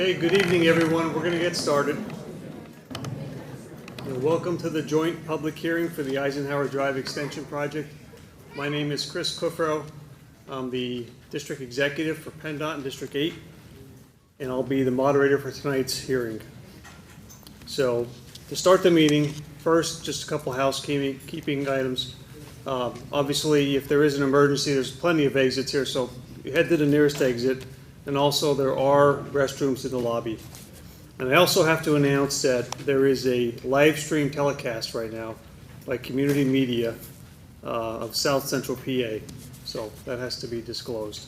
Okay, good evening, everyone. We're going to get started. Welcome to the joint public hearing for the Eisenhower Drive Extension Project. My name is Chris Kuffrow. I'm the District Executive for PennDOT in District 8, and I'll be the moderator for tonight's hearing. So, to start the meeting, first, just a couple housekeeping items. Obviously, if there is an emergency, there's plenty of exits here, so head to the nearest exit. And also there are restrooms in the lobby. And I also have to announce that there is a live stream telecast right now by community media of South Central PA. So that has to be disclosed.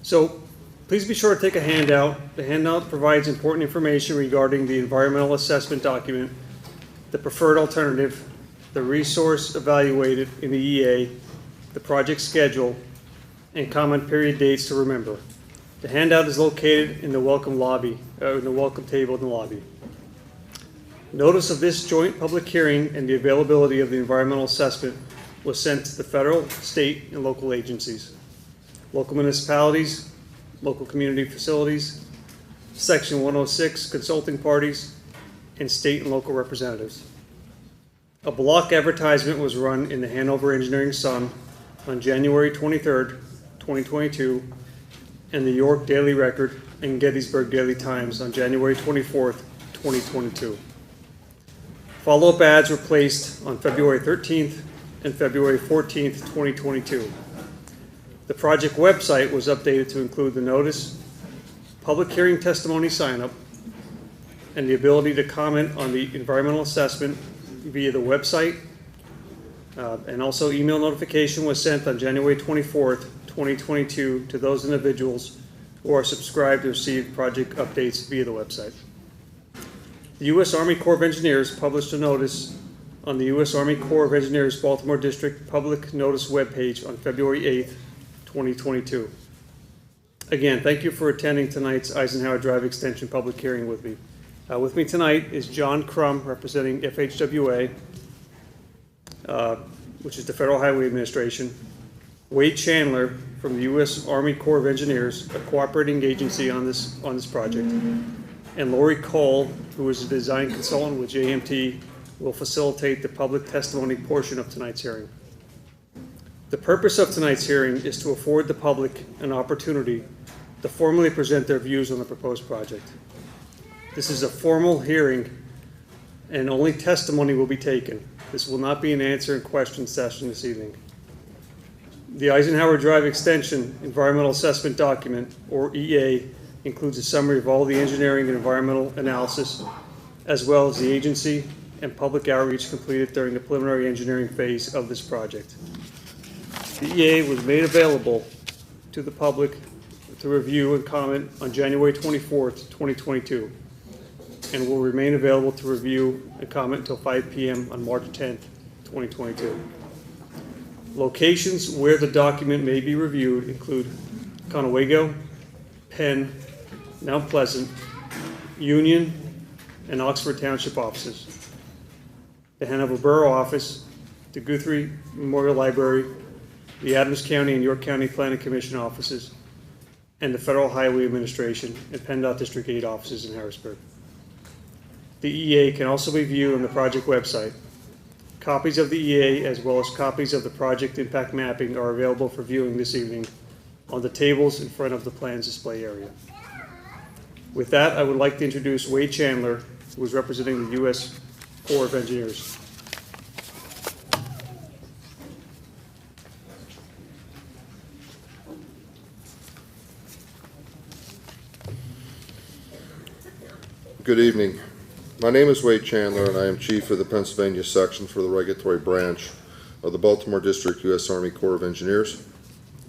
So please be sure to take a handout. The handout provides important information regarding the environmental assessment document, the preferred alternative, the resource evaluated in the EA, the project schedule, and comment period dates to remember. The handout is located in the welcome lobby, in the welcome table in the lobby. Notice of this joint public hearing and the availability of the environmental assessment was sent to the federal, state, and local agencies, local municipalities, local community facilities, Section 106 consulting parties, and state and local representatives. A block advertisement was run in the Hanover Engineering Sun on January 23rd, 2022, and the York Daily Record and Gettysburg Daily Times on January 24th, 2022. Follow-up ads were placed on February 13th and February 14th, 2022. The project website was updated to include the notice, public hearing testimony sign-up, and the ability to comment on the environmental assessment via the website. And also email notification was sent on January 24th, 2022 to those individuals who are subscribed to receive project updates via the website. The U.S. Army Corps of Engineers published a notice on the U.S. Army Corps of Engineers Baltimore District Public Notice webpage on February 8th, 2022. Again, thank you for attending tonight's Eisenhower Drive Extension public hearing with me. With me tonight is John Crum, representing FHWA, which is the Federal Highway Administration, Wade Chandler from the U.S. Army Corps of Engineers, a cooperating agency on this project, and Lori Cole, who is a design consultant with JMT, will facilitate the public testimony portion of tonight's hearing. The purpose of tonight's hearing is to afford the public an opportunity to formally present their views on the proposed project. This is a formal hearing, and only testimony will be taken. This will not be an answer and question session this evening. The Eisenhower Drive Extension Environmental Assessment Document, or EA, includes a summary of all the engineering and environmental analysis, as well as the agency and public outreach completed during the preliminary engineering phase of this project. The EA was made available to the public to review and comment on January 24th, 2022, and will remain available to review and comment until 5 p.m. on March 10th, 2022. Locations where the document may be reviewed include Conewago, Penn, Mount Pleasant, Union, and Oxford Township offices, the Hanover Borough office, the Guthrie Memorial Library, the Adams County and York County Planning Commission offices, and the Federal Highway Administration and PennDOT District 8 offices in Harrisburg. The EA can also be viewed on the project website. Copies of the EA, as well as copies of the project impact mapping, are available for viewing this evening on the tables in front of the plans display area. With that, I would like to introduce Wade Chandler, who is representing the U.S. Corps of Engineers. Good evening. My name is Wade Chandler, and I am Chief of the Pennsylvania Section for the Regulatory Branch of the Baltimore District U.S. Army Corps of Engineers.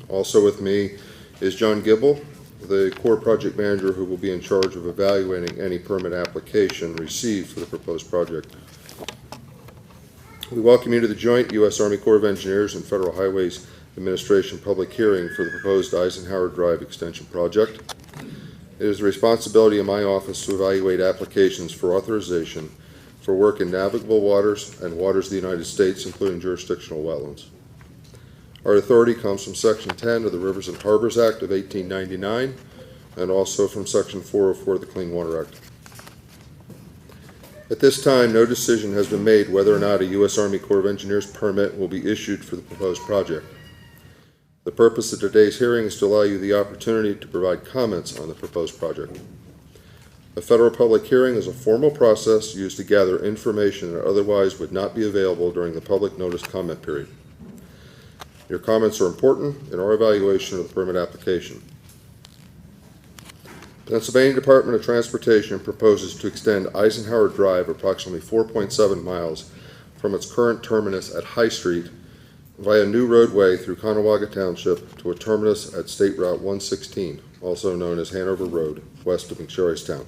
Also with me is John Gibble, the Corps Project Manager, who will be in charge of evaluating any permit application received for the proposed project. We welcome you to the joint U.S. Army Corps of Engineers and Federal Highways Administration public hearing for the proposed Eisenhower Drive Extension project. It is the responsibility of my office to evaluate applications for authorization for work in navigable waters and waters of the United States, including jurisdictional wetlands. Our authority comes from Section 10 of the Rivers and Harbors Act of 1899, and also from Section 404 of the Clean Water Act. At this time, no decision has been made whether or not a U.S. Army Corps of Engineers permit will be issued for the proposed project. The purpose of today's hearing is to allow you the opportunity to provide comments on the proposed project. A federal public hearing is a formal process used to gather information that otherwise would not be available during the public notice comment period. Your comments are important in our evaluation of the permit application. Pennsylvania Department of Transportation proposes to extend Eisenhower Drive approximately 4.7 miles from its current terminus at High Street via new roadway through Caughnawaga Township to a terminus at State Route 116, also known as Hanover Road, west of McSherrystown.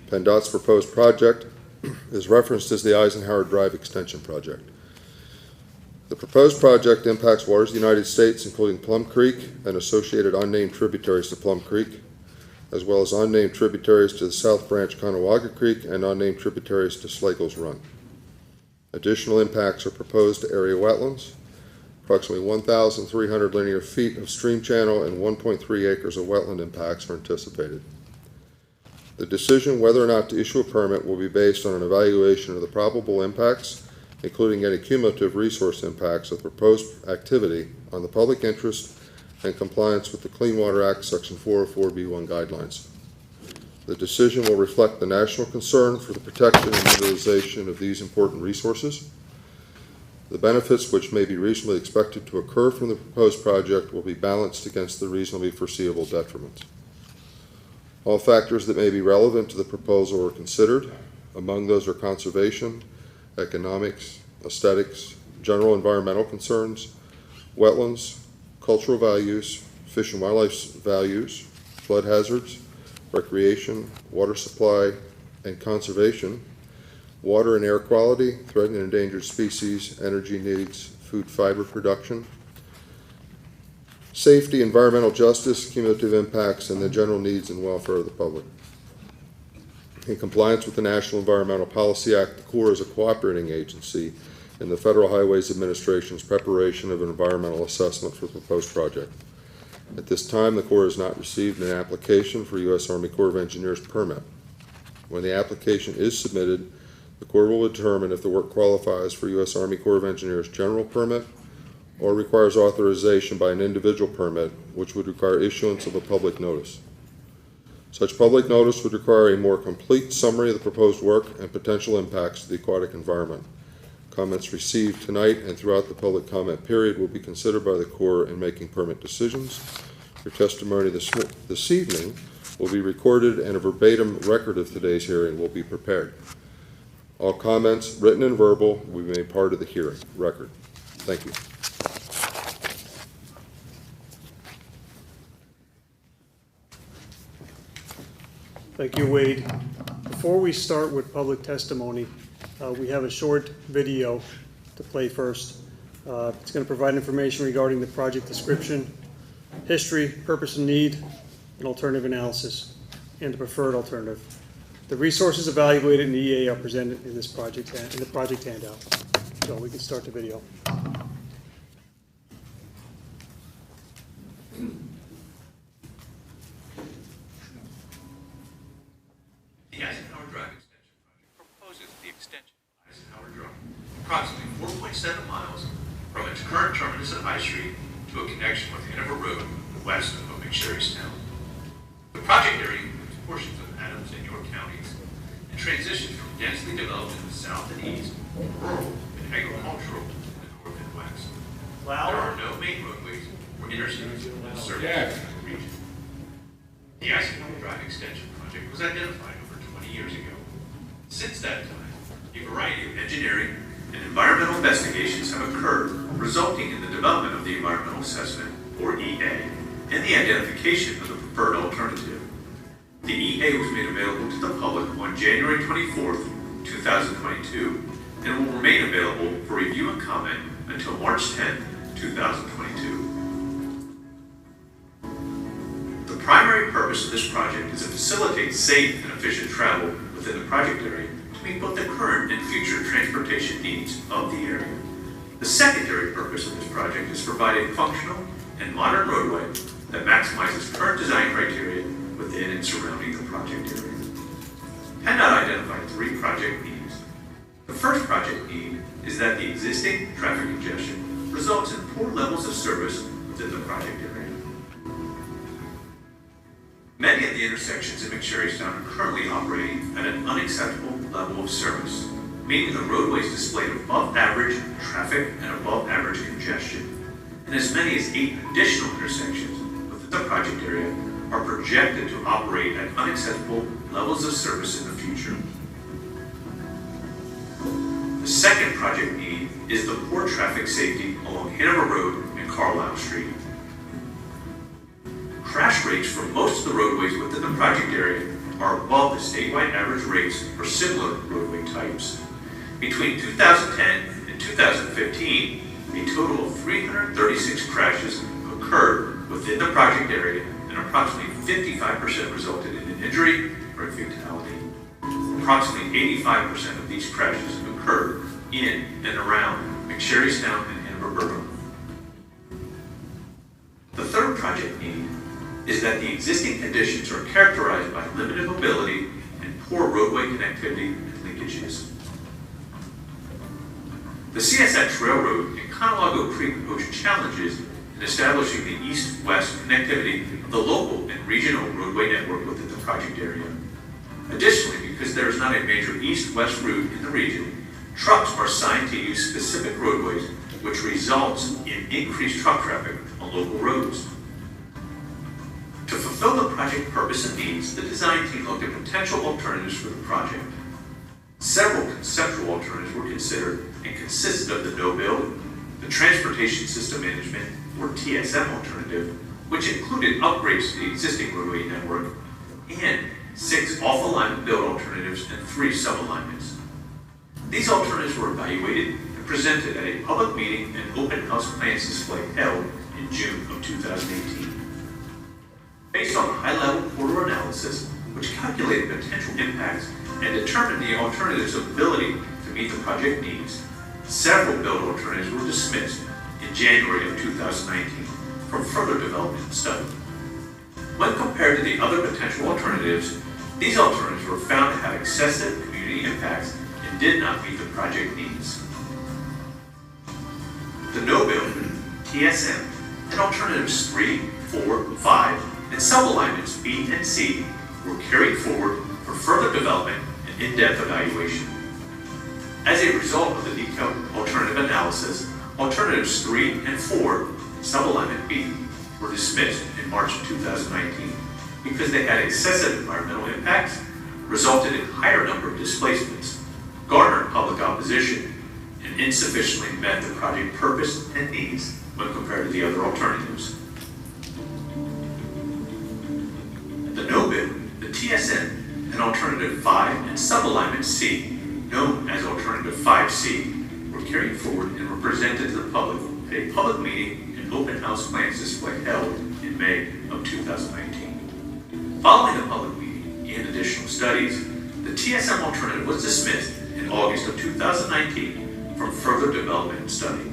PennDOT's proposed project is referenced as the Eisenhower Drive Extension Project. The proposed project impacts waters of the United States, including Plum Creek and associated unnamed tributaries to Plum Creek, as well as unnamed tributaries to the South Branch Caughnawaga Creek and unnamed tributaries to Slagle's Run. Additional impacts are proposed to area wetlands. Approximately 1,300 linear feet of stream channel and 1.3 acres of wetland impacts are anticipated. The decision whether or not to issue a permit will be based on an evaluation of the probable impacts, including any cumulative resource impacts of proposed activity on the public interest and compliance with the Clean Water Act Section 404B1 guidelines. The decision will reflect the national concern for the protection and utilization of these important resources. The benefits which may be reasonably expected to occur from the proposed project will be balanced against the reasonably foreseeable detriments. All factors that may be relevant to the proposal are considered. Among those are conservation, economics, aesthetics, general environmental concerns, wetlands, cultural values, fish and wildlife values, flood hazards, recreation, water supply and conservation, water and air quality, threatened and endangered species, energy needs, food fiber production, safety, environmental justice, cumulative impacts, and the general needs and welfare of the public. In compliance with the National Environmental Policy Act, the Corps is a cooperating agency in the Federal Highways Administration's preparation of an environmental assessment for the proposed project. At this time, the Corps has not received an application for U.S. Army Corps of Engineers permit. When the application is submitted, the Corps will determine if the work qualifies for U.S. Army Corps of Engineers general permit or requires authorization by an individual permit, which would require issuance of a public notice. Such public notice would require a more complete summary of the proposed work and potential impacts to the aquatic environment. Comments received tonight and throughout the public comment period will be considered by the Corps in making permit decisions. Your testimony this evening will be recorded and a verbatim record of today's hearing will be prepared. All comments, written and verbal, will be made part of the hearing record. Thank you. Thank you, Wade. Before we start with public testimony, we have a short video to play first. It's going to provide information regarding the project description, history, purpose and need, and alternative analysis, and the preferred alternative. The resources evaluated in the EA are presented in this project in the project handout. So we can start the video. The Eisenhower Drive Extension Project proposes the extension of Eisenhower Drive, approximately 4.7 miles from its current terminus at High Street to a connection with Hanover Road, west of McSherrystown. The project area includes portions of Adams and York counties and transitions from densely developed in the south and east to rural and agricultural in the north and west. There are no main roadways or interstates that serve the region. The Eisenhower Drive Extension Project was identified over 20 years ago. Since that time, a variety of engineering and environmental investigations have occurred, resulting in the development of the Environmental Assessment, or EA, and the identification of the preferred alternative. The EA was made available to the public on January 24th, 2022, and will remain available for review and comment until March 10th, 2022. The primary purpose of this project is to facilitate safe and efficient travel within the project area to meet both the current and future transportation needs of the area. The secondary purpose of this project is to provide a functional and modern roadway that maximizes current design criteria within and surrounding the project area. PennDOT identified 3 project needs. The first project need is that the existing traffic congestion results in poor levels of service within the project area. Many of the intersections in McSherrystown are currently operating at an unacceptable level of service, meaning the roadways displayed above average traffic and above average congestion, and as many as 8 additional intersections within the project area are projected to operate at unacceptable levels of service in the future. The second project need is the poor traffic safety along Hanover Road and Carlisle Street. Crash rates for most of the roadways within the project area are above the statewide average rates for similar roadway types. Between 2010 and 2015, a total of 336 crashes occurred within the project area, and approximately 55% resulted in an injury or a fatality. Approximately 85% of these crashes occurred in and around McSherrystown and Hanover. The third project need is that the existing conditions are characterized by limited mobility and poor roadway connectivity and linkages. The CSX Railroad and Conolago Creek pose challenges in establishing the east-west connectivity of the local and regional roadway network within the project area. Additionally, because there is not a major east-west route in the region, trucks are assigned to use specific roadways, which results in increased truck traffic on local roads. To fulfill the project purpose and needs, the design team looked at potential alternatives for the project. Several conceptual alternatives were considered and consisted of the no-build, the Transportation System Management, or TSM alternative, which included upgrades to the existing roadway network, and 6 off-alignment build alternatives and 3 sub-alignments. These alternatives were evaluated and presented at a public meeting and open house plans display held in June of 2018. Based on a high-level corridor analysis, which calculated potential impacts and determined the alternative's ability to meet the project needs, several build alternatives were dismissed in January of 2019 for further development and study. When compared to the other potential alternatives, these alternatives were found to have excessive community impacts and did not meet the project needs. The no-build, TSM, and alternatives 3, 4, 5, and sub-alignments B and C were carried forward for further development and in-depth evaluation. As a result of the detailed alternative analysis, alternatives 3 and 4, sub-alignment B, were dismissed in March of 2019 because they had excessive environmental impacts, resulted in higher number of displacements, garnered public opposition, and insufficiently met the project purpose and needs when compared to the other alternatives. The no-build, the TSM, and alternative 5 and sub-alignment C, known as alternative 5C, were carried forward and were presented to the public at a public meeting and open house plans display held in May of 2019. Following the public meeting and additional studies, the TSM alternative was dismissed in August of 2019 from further development and study.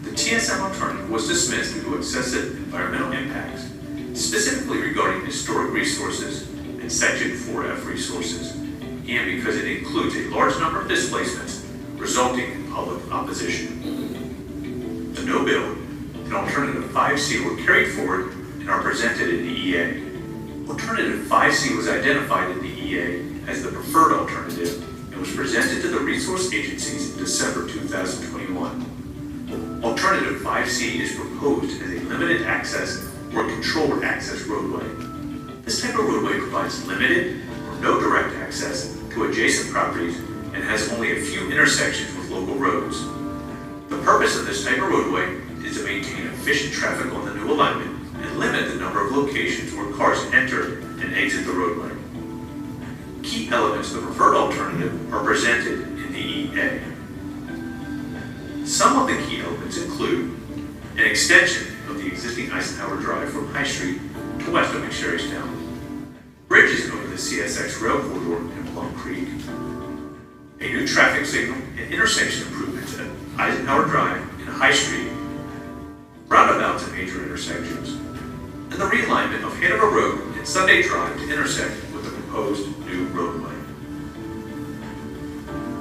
The TSM alternative was dismissed due to excessive environmental impacts, specifically regarding historic resources and Section 4F resources, and because it includes a large number of displacements resulting in public opposition. The no-build and alternative 5C were carried forward and are presented in the EA. Alternative 5C was identified in the EA as the preferred alternative and was presented to the resource agencies in December 2021. Alternative 5C is proposed as a limited access or controlled access roadway. This type of roadway provides limited or no direct access to adjacent properties and has only a few intersections with local roads. The purpose of this type of roadway is to maintain efficient traffic on the new alignment and limit the number of locations where cars enter and exit the roadway. Key elements of the preferred alternative are presented in the EA. Some of the key elements include an extension of the existing Eisenhower Drive from High Street to west of McSherrystown, bridges over the CSX rail corridor in Plum Creek, a new traffic signal and intersection improvements at Eisenhower Drive and High Street, roundabouts at major intersections, and the realignment of Hanover Road and Sunday Drive to intersect with the proposed new roadway.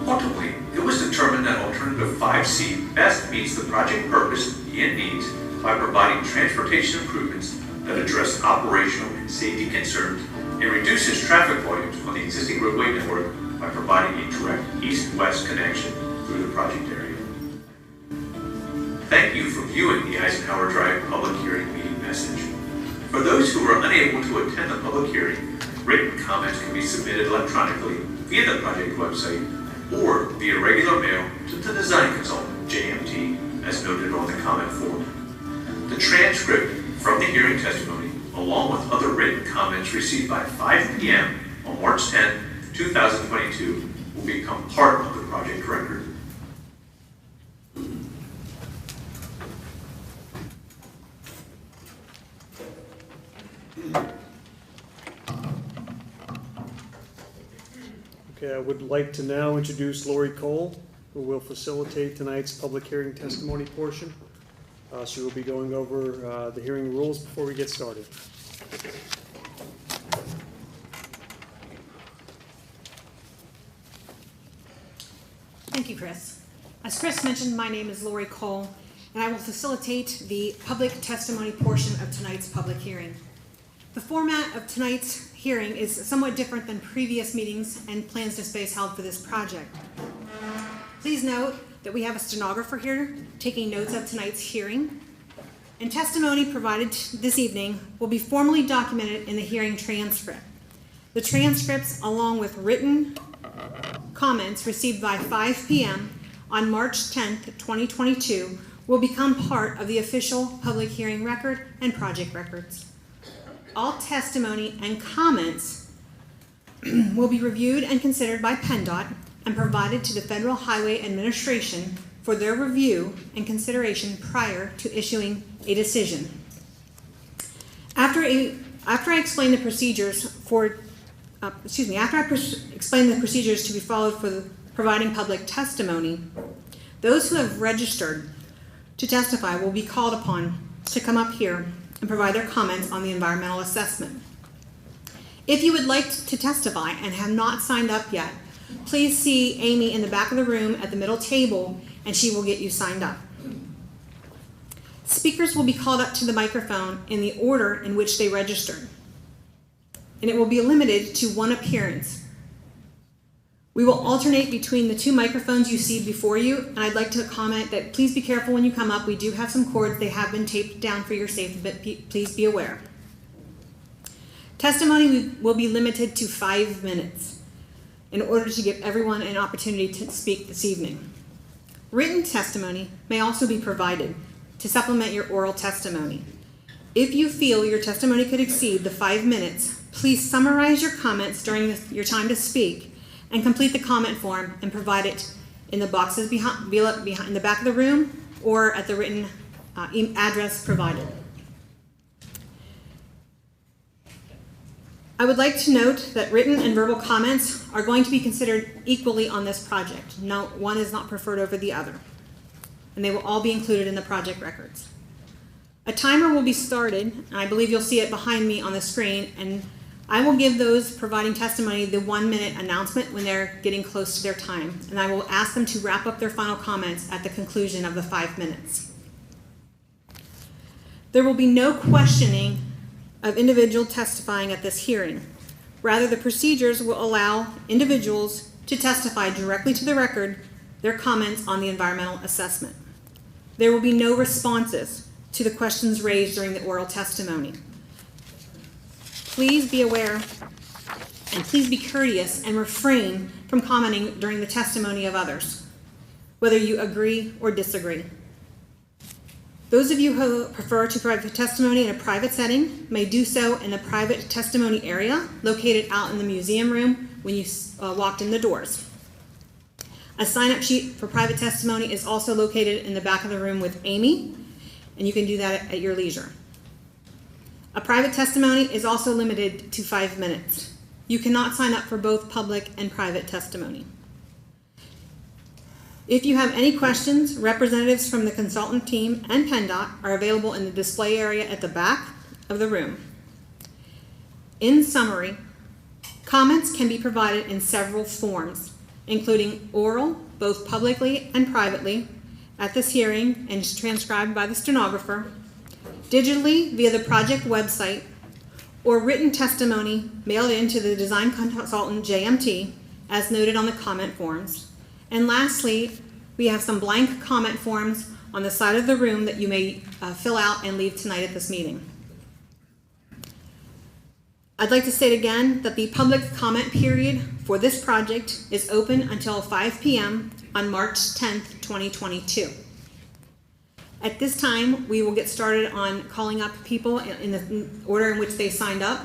Ultimately, it was determined that alternative 5C best meets the project purpose and needs by providing transportation improvements that address operational and safety concerns and reduces traffic volumes on the existing roadway network by providing a direct east-west connection through the project area. Thank you for viewing the Eisenhower Drive public hearing meeting message. For those who were unable to attend the public hearing, written comments can be submitted electronically via the project website or via regular mail to the design consultant, JMT, as noted on the comment form. The transcript from the hearing testimony, along with other written comments received by 5 p.m. on March 10, 2022, will become part of the project record. Okay, I would like to now introduce Lori Cole, who will facilitate tonight's public hearing testimony portion. She will be going over the hearing rules before we get started. Thank you, Chris. As Chris mentioned, my name is Lori Cole, and I will facilitate the public testimony portion of tonight's public hearing. The format of tonight's hearing is somewhat different than previous meetings and plans to space held for this project. Please note that we have a stenographer here taking notes of tonight's hearing, and testimony provided this evening will be formally documented in the hearing transcript. The transcripts, along with written comments received by 5 p.m. on March 10th, 2022, will become part of the official public hearing record and project records. All testimony and comments will be reviewed and considered by PennDOT and provided to the Federal Highway Administration for their review and consideration prior to issuing a decision. After I explain the procedures explain the procedures to be followed for providing public testimony, those who have registered to testify will be called upon to come up here and provide their comments on the environmental assessment. If you would like to testify and have not signed up yet, please see Amy in the back of the room at the middle table, and she will get you signed up. Speakers will be called up to the microphone in the order in which they registered, and it will be limited to one appearance. We will alternate between the two microphones you see before you, and I'd like to comment that please be careful when you come up. We do have some cords. They have been taped down for your safety, but please be aware. Testimony will be limited to 5 minutes in order to give everyone an opportunity to speak this evening. Written testimony may also be provided to supplement your oral testimony. If you feel your testimony could exceed the 5 minutes, please summarize your comments during your time to speak and complete the comment form and provide it in the boxes behind in the back of the room or at the written address provided. I would like to note that written and verbal comments are going to be considered equally on this project. No, one is not preferred over the other, and they will all be included in the project records. A timer will be started, and I believe you'll see it behind me on the screen, and I will give those providing testimony the 1-minute announcement when they're getting close to their time, and I will ask them to wrap up their final comments at the conclusion of the 5 minutes. There will be no questioning of individual testifying at this hearing. Rather, the procedures will allow individuals to testify directly to the record their comments on the environmental assessment. There will be no responses to the questions raised during the oral testimony. Please be aware and please be courteous and refrain from commenting during the testimony of others, whether you agree or disagree. Those of you who prefer to provide testimony in a private setting may do so in the private testimony area located out in the museum room when you walked in the doors. A sign-up sheet for private testimony is also located in the back of the room with Amy, and you can do that at your leisure. A private testimony is also limited to 5 minutes. You cannot sign up for both public and private testimony. If you have any questions, representatives from the consultant team and PennDOT are available in the display area at the back of the room. In summary, comments can be provided in several forms, including oral, both publicly and privately, at this hearing and transcribed by the stenographer, digitally via the project website, or written testimony mailed in to the design consultant JMT, as noted on the comment forms. And lastly, we have some blank comment forms on the side of the room that you may fill out and leave tonight at this meeting. I'd like to state again that the public comment period for this project is open until 5 p.m. on March 10th, 2022. At this time, we will get started on calling up people in the order in which they signed up.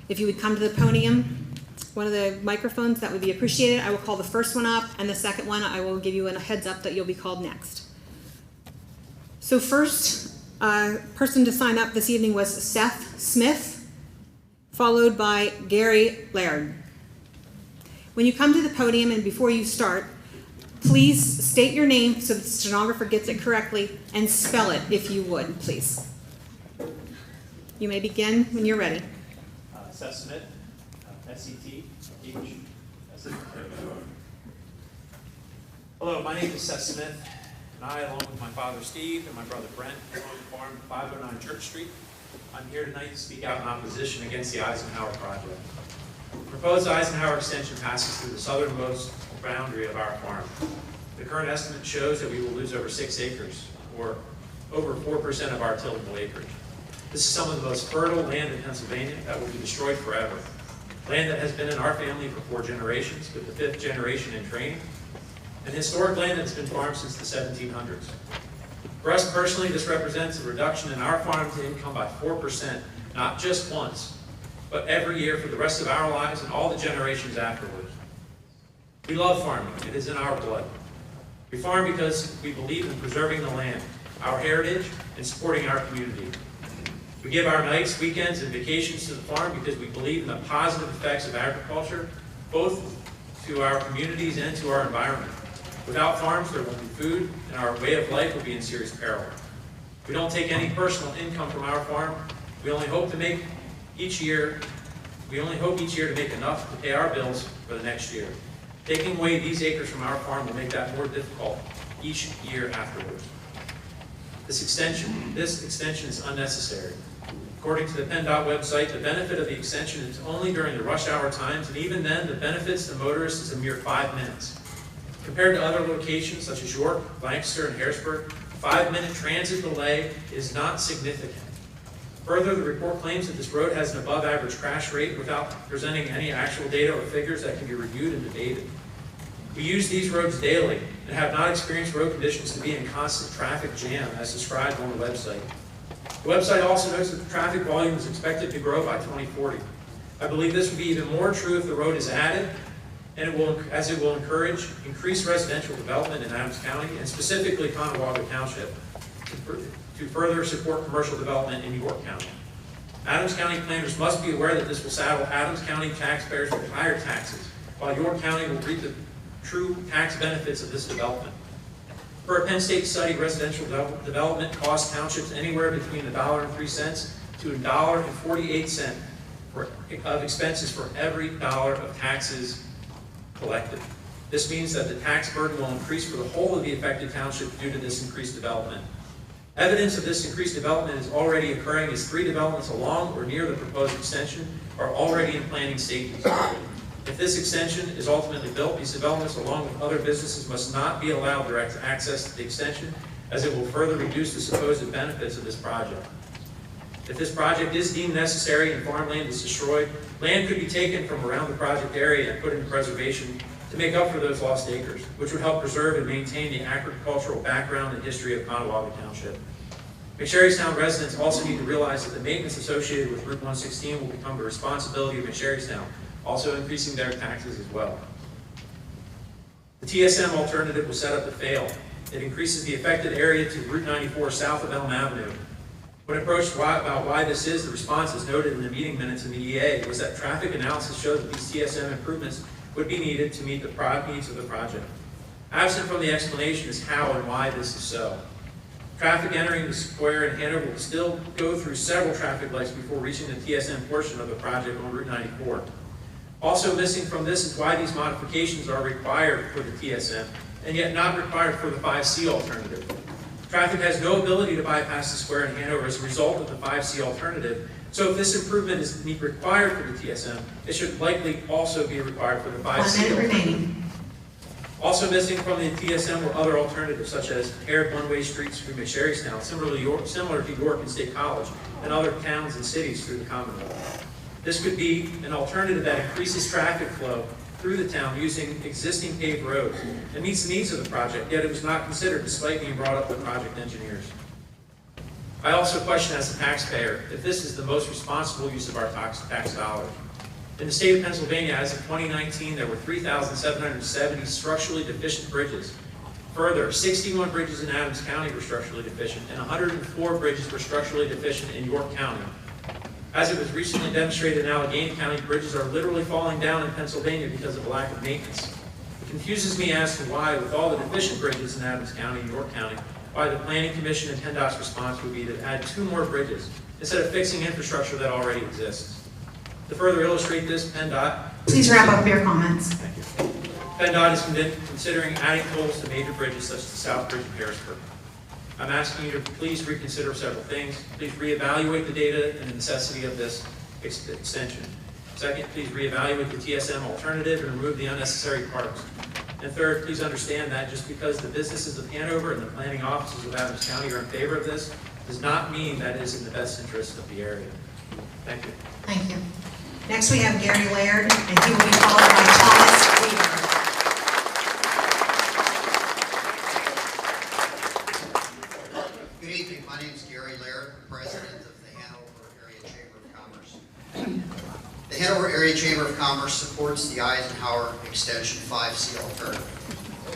If you would come to the podium, one of the microphones, that would be appreciated. I will call the first one up, and the second one, I will give you a heads up that you'll be called next. So first person to sign up this evening was Seth Smith, followed by Gary Laird. When you come to the podium and before you start, please state your name so the stenographer gets it correctly, and spell it if you would, please. You may begin when you're ready. Seth Smith, S-E-T-H. Hello, my name is Seth Smith, and I, along with my father Steve and my brother Brent, own the farm at 509 Church Street. I'm here tonight to speak out in opposition against the Eisenhower project. The proposed Eisenhower extension passes through the southernmost boundary of our farm. The current estimate shows that we will lose over 6 acres, or over 4% of our tillable acreage. This is some of the most fertile land in Pennsylvania that will be destroyed forever. Land that has been in our family for 4 generations, with the 5th generation in training, and historic land that's been farmed since the 1700s. For us personally, this represents a reduction in our farm to income by 4%, not just once, but every year for the rest of our lives and all the generations afterwards. We love farming. It is in our blood. We farm because we believe in preserving the land, our heritage, and supporting our community. We give our nights, weekends, and vacations to the farm because we believe in the positive effects of agriculture, both to our communities and to our environment. Without farms, there won't be food, and our way of life will be in serious peril. We don't take any personal income from our farm. We only hope each year to make enough to pay our bills for the next year. Taking away these acres from our farm will make that more difficult each year afterwards. This extension is unnecessary. According to the PennDOT website, the benefit of the extension is only during the rush hour times, and even then, the benefits to motorists is a mere 5 minutes. Compared to other locations such as York, Lancaster, and Harrisburg, 5-minute transit delay is not significant. Further, the report claims that this road has an above-average crash rate without presenting any actual data or figures that can be reviewed and debated. We use these roads daily and have not experienced road conditions to be in constant traffic jam as described on the website. The website also notes that the traffic volume is expected to grow by 2040. I believe this will be even more true if the road is added, and it will encourage increased residential development in Adams County, and specifically Conewago Township, to further support commercial development in York County. Adams County planners must be aware that this will saddle Adams County taxpayers with higher taxes, while York County will reap the true tax benefits of this development. Per a Penn State study, residential development costs townships anywhere between $1.03 to $1.48 of expenses for every dollar of taxes collected. This means that the tax burden will increase for the whole of the affected township due to this increased development. Evidence of this increased development is already occurring as 3 developments along or near the proposed extension are already in planning stages. If this extension is ultimately built, these developments along with other businesses must not be allowed direct access to the extension, as it will further reduce the supposed benefits of this project. If this project is deemed necessary and farmland is destroyed, land could be taken from around the project area and put into preservation to make up for those lost acres, which would help preserve and maintain the agricultural background and history of Conewago Township. McSherrystown residents also need to realize that the maintenance associated with Route 116 will become the responsibility of McSherrystown, also increasing their taxes as well. The TSM alternative was set up to fail. It increases the affected area to Route 94 south of Elm Avenue. When approached about why this is, the response, as noted in the meeting minutes in the EA, was that traffic analysis showed that these TSM improvements would be needed to meet the needs of the project. Absent from the explanation is how and why this is so. Traffic entering the square in Hanover will still go through several traffic lights before reaching the TSM portion of the project on Route 94. Also missing from this is why these modifications are required for the TSM and yet not required for the 5C alternative. Traffic has no ability to bypass the square in Hanover as a result of the 5C alternative, so if this improvement is required for the TSM, it should likely also be required for the 5C 1 minute alternative. remaining. Also missing from the TSM were other alternatives such as paired one-way streets through McSherrystown, similar to York and State College, and other towns and cities through the Commonwealth. This could be an alternative that increases traffic flow through the town using existing paved roads and meets the needs of the project, yet it was not considered despite being brought up by project engineers. I also question as a taxpayer if this is the most responsible use of our tax dollars. In the state of Pennsylvania, as of 2019, there were 3,770 structurally deficient bridges. Further, 61 bridges in Adams County were structurally deficient, and 104 bridges were structurally deficient in York County. As it was recently demonstrated in Allegheny County, bridges are literally falling down in Pennsylvania because of a lack of maintenance. It confuses me as to why, with all the deficient bridges in Adams County and York County, why the Planning Commission and PennDOT's response would be to add 2 more bridges instead of fixing infrastructure that already exists. To further illustrate this, PennDOT... Please wrap up your comments. Thank you. PennDOT is considering adding tolls to major bridges such as the South Bridge in Harrisburg. I'm asking you to please reconsider several things. Please reevaluate the data and the necessity of this extension. Second, please reevaluate the TSM alternative and remove the unnecessary parts. And third, please understand that just because the businesses of Hanover and the planning offices of Adams County are in favor of this, does not mean that it is in the best interest of the area. Thank you. Thank you. Next we have Gary Laird, and he will be followed by Thomas Weaver. Good evening. My name is Gary Laird, President of the Hanover Area Chamber of Commerce. The Hanover Area Chamber of Commerce supports the Eisenhower Extension 5C alternative.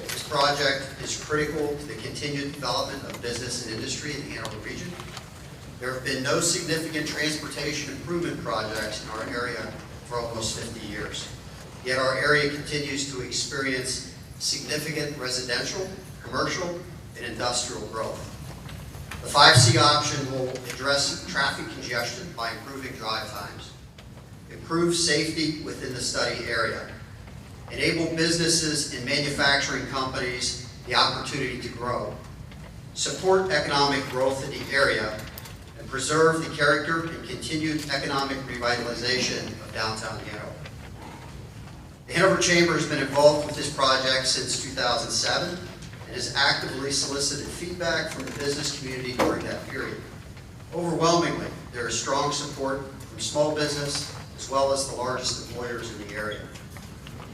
This project is critical to the continued development of business and industry in the Hanover region. There have been no significant transportation improvement projects in our area for almost 50 years. Yet our area continues to experience significant residential, commercial, and industrial growth. The 5C option will address traffic congestion by improving drive times, improve safety within the study area, enable businesses and manufacturing companies the opportunity to grow, support economic growth in the area, and preserve the character and continued economic revitalization of downtown Hanover. The Hanover Chamber has been involved with this project since 2007 and has actively solicited feedback from the business community during that period. Overwhelmingly, there is strong support from small business as well as the largest employers in the area.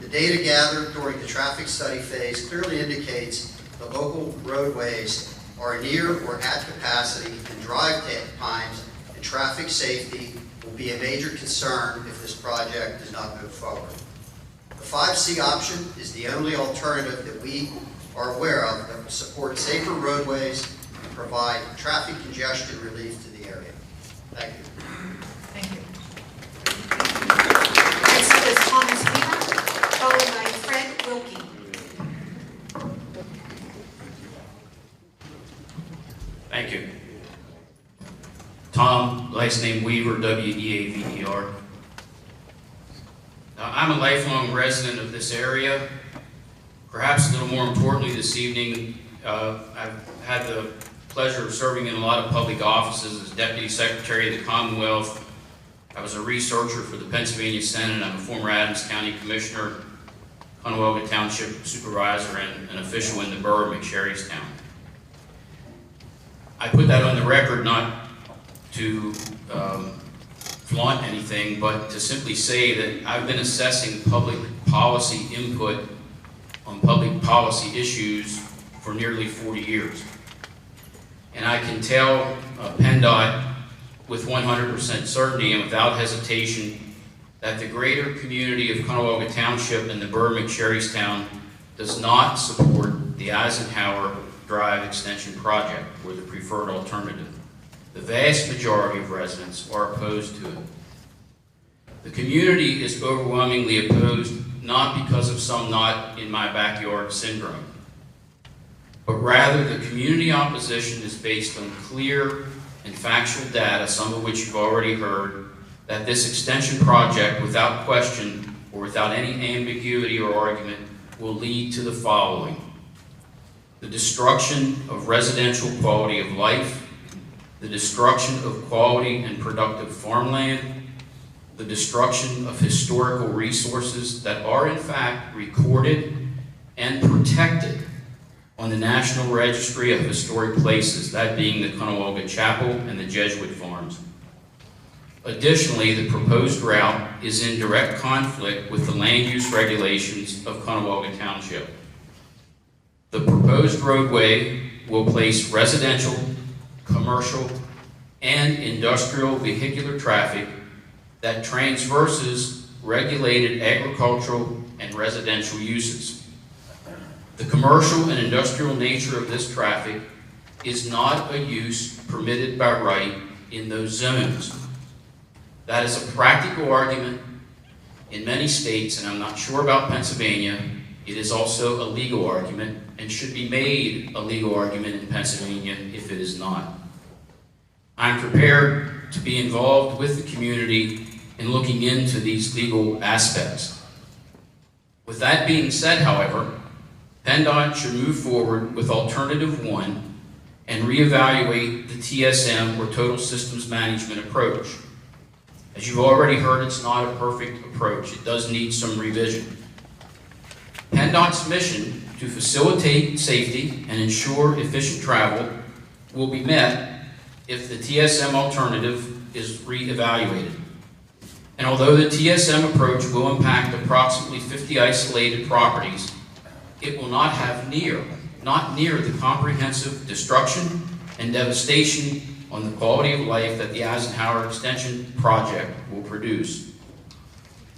The data gathered during the traffic study phase clearly indicates the local roadways are near or at capacity, and drive times and traffic safety will be a major concern if this project does not move forward. The 5C option is the only alternative that we are aware of that will support safer roadways and provide traffic congestion relief to the area. Thank you. Thank you. Next up is Thomas Weaver, followed by Fred Wilkie. Thank you. Tom, last name Weaver, W-E-A-V-E-R. Now, I'm a lifelong resident of this area. Perhaps a little more importantly this evening, I've had the pleasure of serving in a lot of public offices as Deputy Secretary of the Commonwealth. I was a researcher for the Pennsylvania Senate. I'm a former Adams County Commissioner, Conwell Township Supervisor, and an official in the borough of McSherrystown. I put that on the record not to flaunt anything, but to simply say that I've been assessing public policy input on public policy issues for nearly 40 years. And I can tell PennDOT with 100% certainty and without hesitation that the greater community of Conwell Township and the borough of McSherrystown does not support the Eisenhower Drive Extension project or the preferred alternative. The vast majority of residents are opposed to it. The community is overwhelmingly opposed not because of some not in my backyard syndrome. but rather the community opposition is based on clear and factual data, some of which you've already heard, that this extension project, without question or without any ambiguity or argument, will lead to the following: the destruction of residential quality of life, the destruction of quality and productive farmland, the destruction of historical resources that are in fact recorded and protected on the National Registry of Historic Places, that being the Untitled Chapter and the Jesuit farms. Additionally, the proposed route is in direct conflict with the land use regulations of Untitled Township. The proposed roadway will place residential, commercial, and industrial vehicular traffic that transverses regulated agricultural and residential uses. The commercial and industrial nature of this traffic is not a use permitted by right in those zones. That is a practical argument in many states, and I'm not sure about Pennsylvania. It is also a legal argument and should be made a legal argument in Pennsylvania if it is not. I'm prepared to be involved with the community in looking into these legal aspects. With that being said, however, PennDOT should move forward with Alternative 1 and reevaluate the TSM, or Total Systems Management approach. As you've already heard, it's not a perfect approach. It does need some revision. PennDOT's mission to facilitate safety and ensure efficient travel will be met if the TSM alternative is reevaluated. And although the TSM approach will impact approximately 50 isolated properties, it will not have not near the comprehensive destruction and devastation on the quality of life that the Eisenhower Extension project will produce.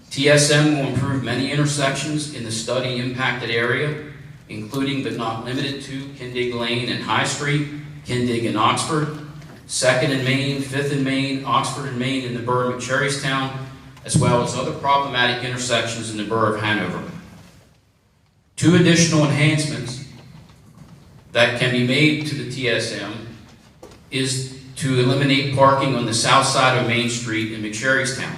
TSM will improve many intersections in the study impacted area, including but not limited to Kindig Lane and High Street, Kindig and Oxford, 2nd and Main, 5th and Main, Oxford and Main in the borough of McCherrystown, as well as other problematic intersections in the borough of Hanover. Two additional enhancements that can be made to the TSM is to eliminate parking on the south side of Main Street in McCherrystown.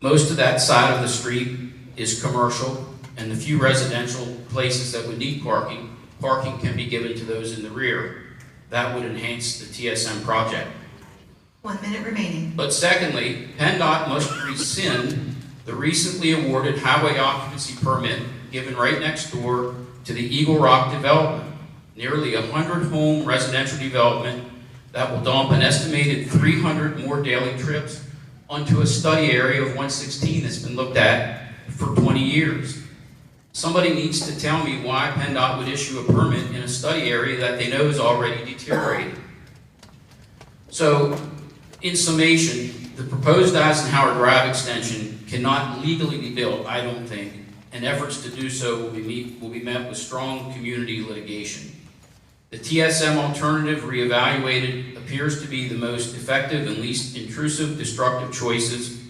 Most of that side of the street is commercial, and the few residential places that would need parking can be given to those in the rear. That would enhance the TSM project. 1 minute remaining. But secondly, PennDOT must rescind the recently awarded highway occupancy permit given right next door to the Eagle Rock development, nearly 100-home residential development that will dump an estimated 300 more daily trips onto a study area of 116 that's been looked at for 20 years. Somebody needs to tell me why PennDOT would issue a permit in a study area that they know is already deteriorated. So, in summation, the proposed Eisenhower Drive extension cannot legally be built, I don't think, and efforts to do so will be met with strong community litigation. The TSM alternative reevaluated appears to be the most effective and least intrusive destructive choices,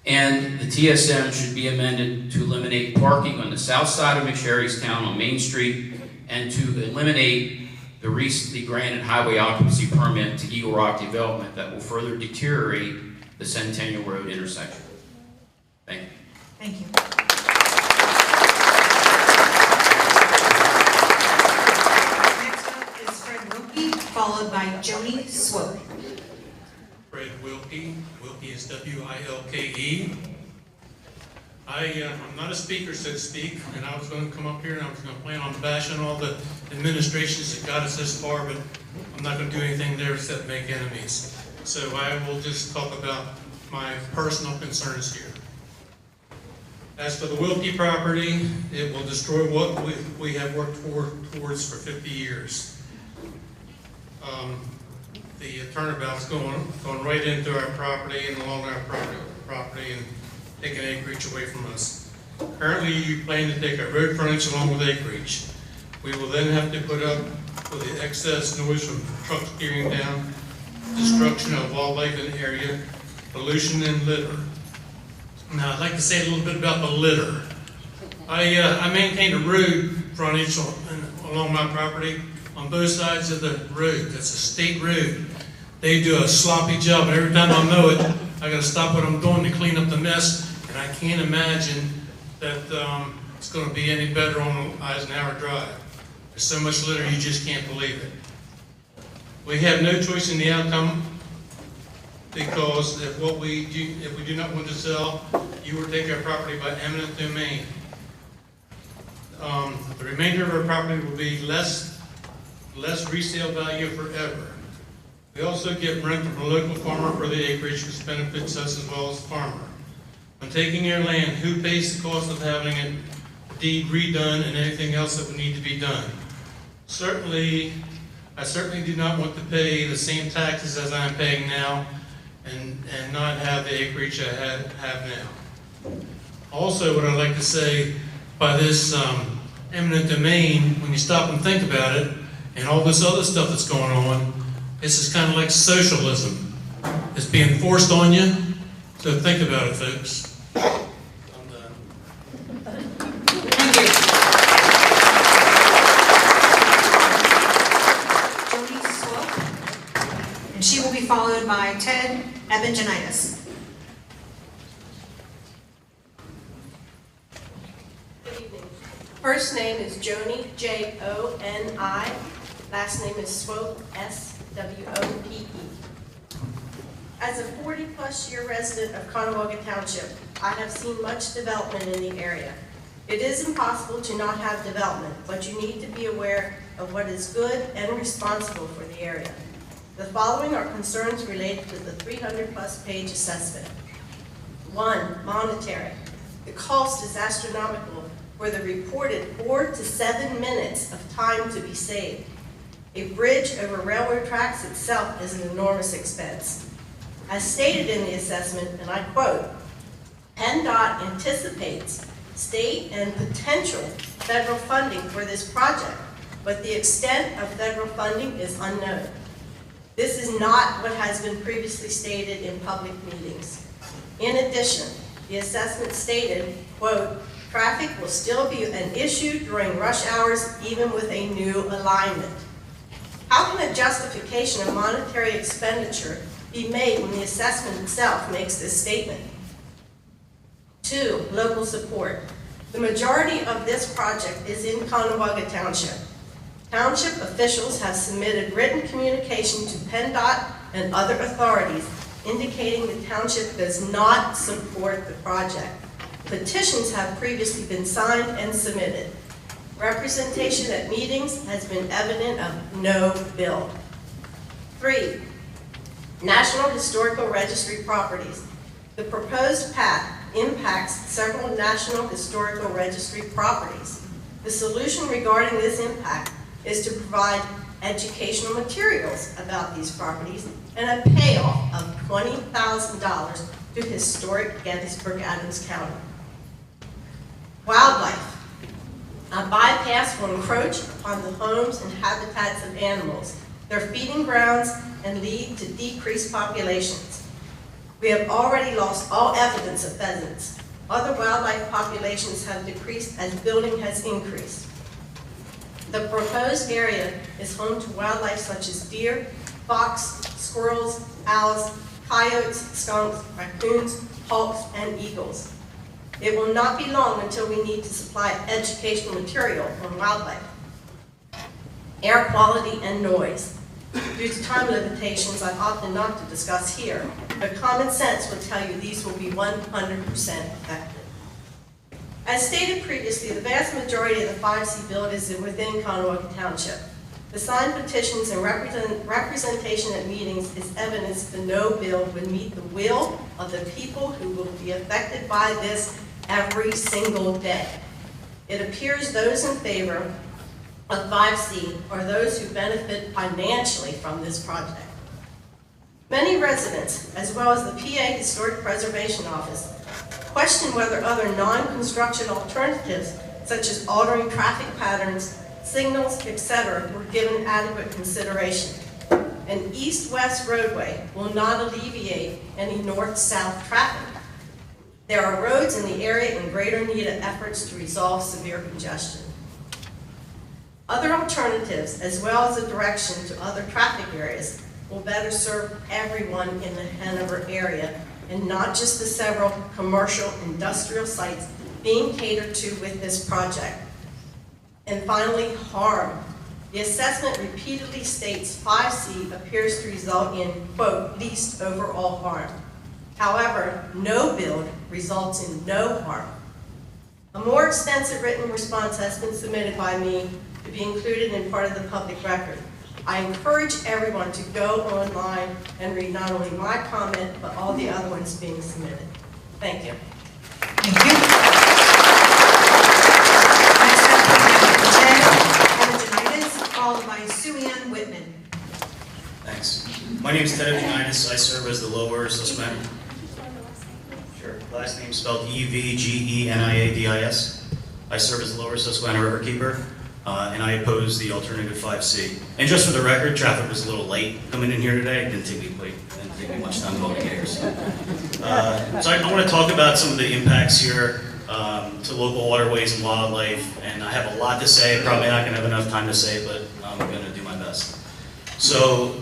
and the TSM should be amended to eliminate parking on the south side of McCherrystown on Main Street and to eliminate the recently granted highway occupancy permit to Eagle Rock development that will further deteriorate the Centennial Road intersection. Thank you. Thank you. Followed by Joni Swope. Fred Wilkie. Wilkie is W-I-L-K-E. I'm not a speaker, so to speak, and I was going to come up here and I was going to plan on bashing all the administrations that got us this far, but I'm not going to do anything there except make enemies. So I will just talk about my personal concerns here. As for the Wilkie property, it will destroy what we have worked towards for 50 years. The turnabout's going right into our property and along our property and taking acreage away from us. Currently, you plan to take our road frontage along with acreage. We will then have to put up with the excess noise from trucks gearing down, destruction of wildlife in the area, pollution and litter. Now, I'd like to say a little bit about the litter. I maintain a road frontage along my property, on both sides of the road. That's a state road. They do a sloppy job, and every time I mow it, I gotta stop what I'm doing to clean up the mess, and I can't imagine that it's gonna be any better on Eisenhower Drive. There's so much litter, you just can't believe it. We have no choice in the outcome, because if we do not want to sell, you will take our property by eminent domain. The remainder of our property will be less resale value forever. We also get rent from a local farmer for the acreage, which benefits us as well as the farmer. When taking your land, who pays the cost of having a deed redone and anything else that would need to be done? I certainly do not want to pay the same taxes as I am paying now and not have the acreage I have now. Also, what I'd like to say, by this eminent domain, when you stop and think about it, and all this other stuff that's going on, this is kind of like socialism. It's being forced on you, so think about it, folks. I'm done. Thank you. Jody Swope, and she will be followed by Ted Evangenitis. Good evening. First name is Joni, Joni. Last name is Swope, S-W-O-P-E. As a 40-plus year resident of Congestion Township, I have seen much development in the area. It is impossible to not have development, but you need to be aware of what is good and responsible for the area. The following are concerns related to the 300-plus page assessment. 1, monetary. The cost is astronomical for the reported 4 to 7 minutes of time to be saved. A bridge over railroad tracks itself is an enormous expense. As stated in the assessment, and I quote, PennDOT anticipates state and potential federal funding for this project, but the extent of federal funding is unknown. This is not what has been previously stated in public meetings. In addition, the assessment stated, quote, traffic will still be an issue during rush hours even with a new alignment. How can a justification of monetary expenditure be made when the assessment itself makes this statement? 2, local support. The majority of this project is in Congestion Township. Township officials have submitted written communication to PennDOT and other authorities indicating the township does not support the project. Petitions have previously been signed and submitted. Representation at meetings has been evident of no build. 3, National Historical Registry properties. The proposed path impacts several National Historical Registry properties. The solution regarding this impact is to provide educational materials about these properties and a payoff of $20,000 to historic Gettysburg Adams County. Wildlife. A bypass will encroach upon the homes and habitats of animals, their feeding grounds, and lead to decreased populations. We have already lost all evidence of pheasants. Other wildlife populations have decreased as building has increased. The proposed area is home to wildlife such as deer, fox, squirrels, owls, coyotes, skunks, raccoons, hawks, and eagles. It will not be long until we need to supply educational material on wildlife. Air quality and noise. Due to time limitations, I've opted not to discuss here, but common sense will tell you these will be 100% effective. As stated previously, the vast majority of the 5C build is within Congestion Township. The signed petitions and representation at meetings is evidence the no bill would meet the will of the people who will be affected by this every single day. It appears those in favor of 5C are those who benefit financially from this project. Many residents, as well as the PA Historic Preservation Office, question whether other non-construction alternatives, such as altering traffic patterns, signals, etc., were given adequate consideration. An east-west roadway will not alleviate any north-south traffic. There are roads in the area in greater need of efforts to resolve severe congestion. Other alternatives, as well as a direction to other traffic areas, will better serve everyone in the Hanover area and not just the several commercial industrial sites being catered to with this project. And finally, harm. The assessment repeatedly states 5C appears to result in, quote, least overall harm. However, no build results in no harm. A more extensive written response has been submitted by me to be included in part of the public record. I encourage everyone to go online and read not only my comment, but all the other ones being submitted. Thank you. Thank you. Next up, we have Ted Evangelitis, followed by Sue Ann Whitman. Thanks. My name is Ted Evangelitis. I serve as the Lower Susquehanna. Sure. Last name spelled Evgeniadis. I serve as the Lower Susquehanna Riverkeeper, and I oppose the alternative 5C. And just for the record, traffic was a little late coming in here today. It didn't take me much time to get here. So I want to talk about some of the impacts here to local waterways and wildlife, and I have a lot to say. Probably not going to have enough time to say, but I'm going to do my best. So,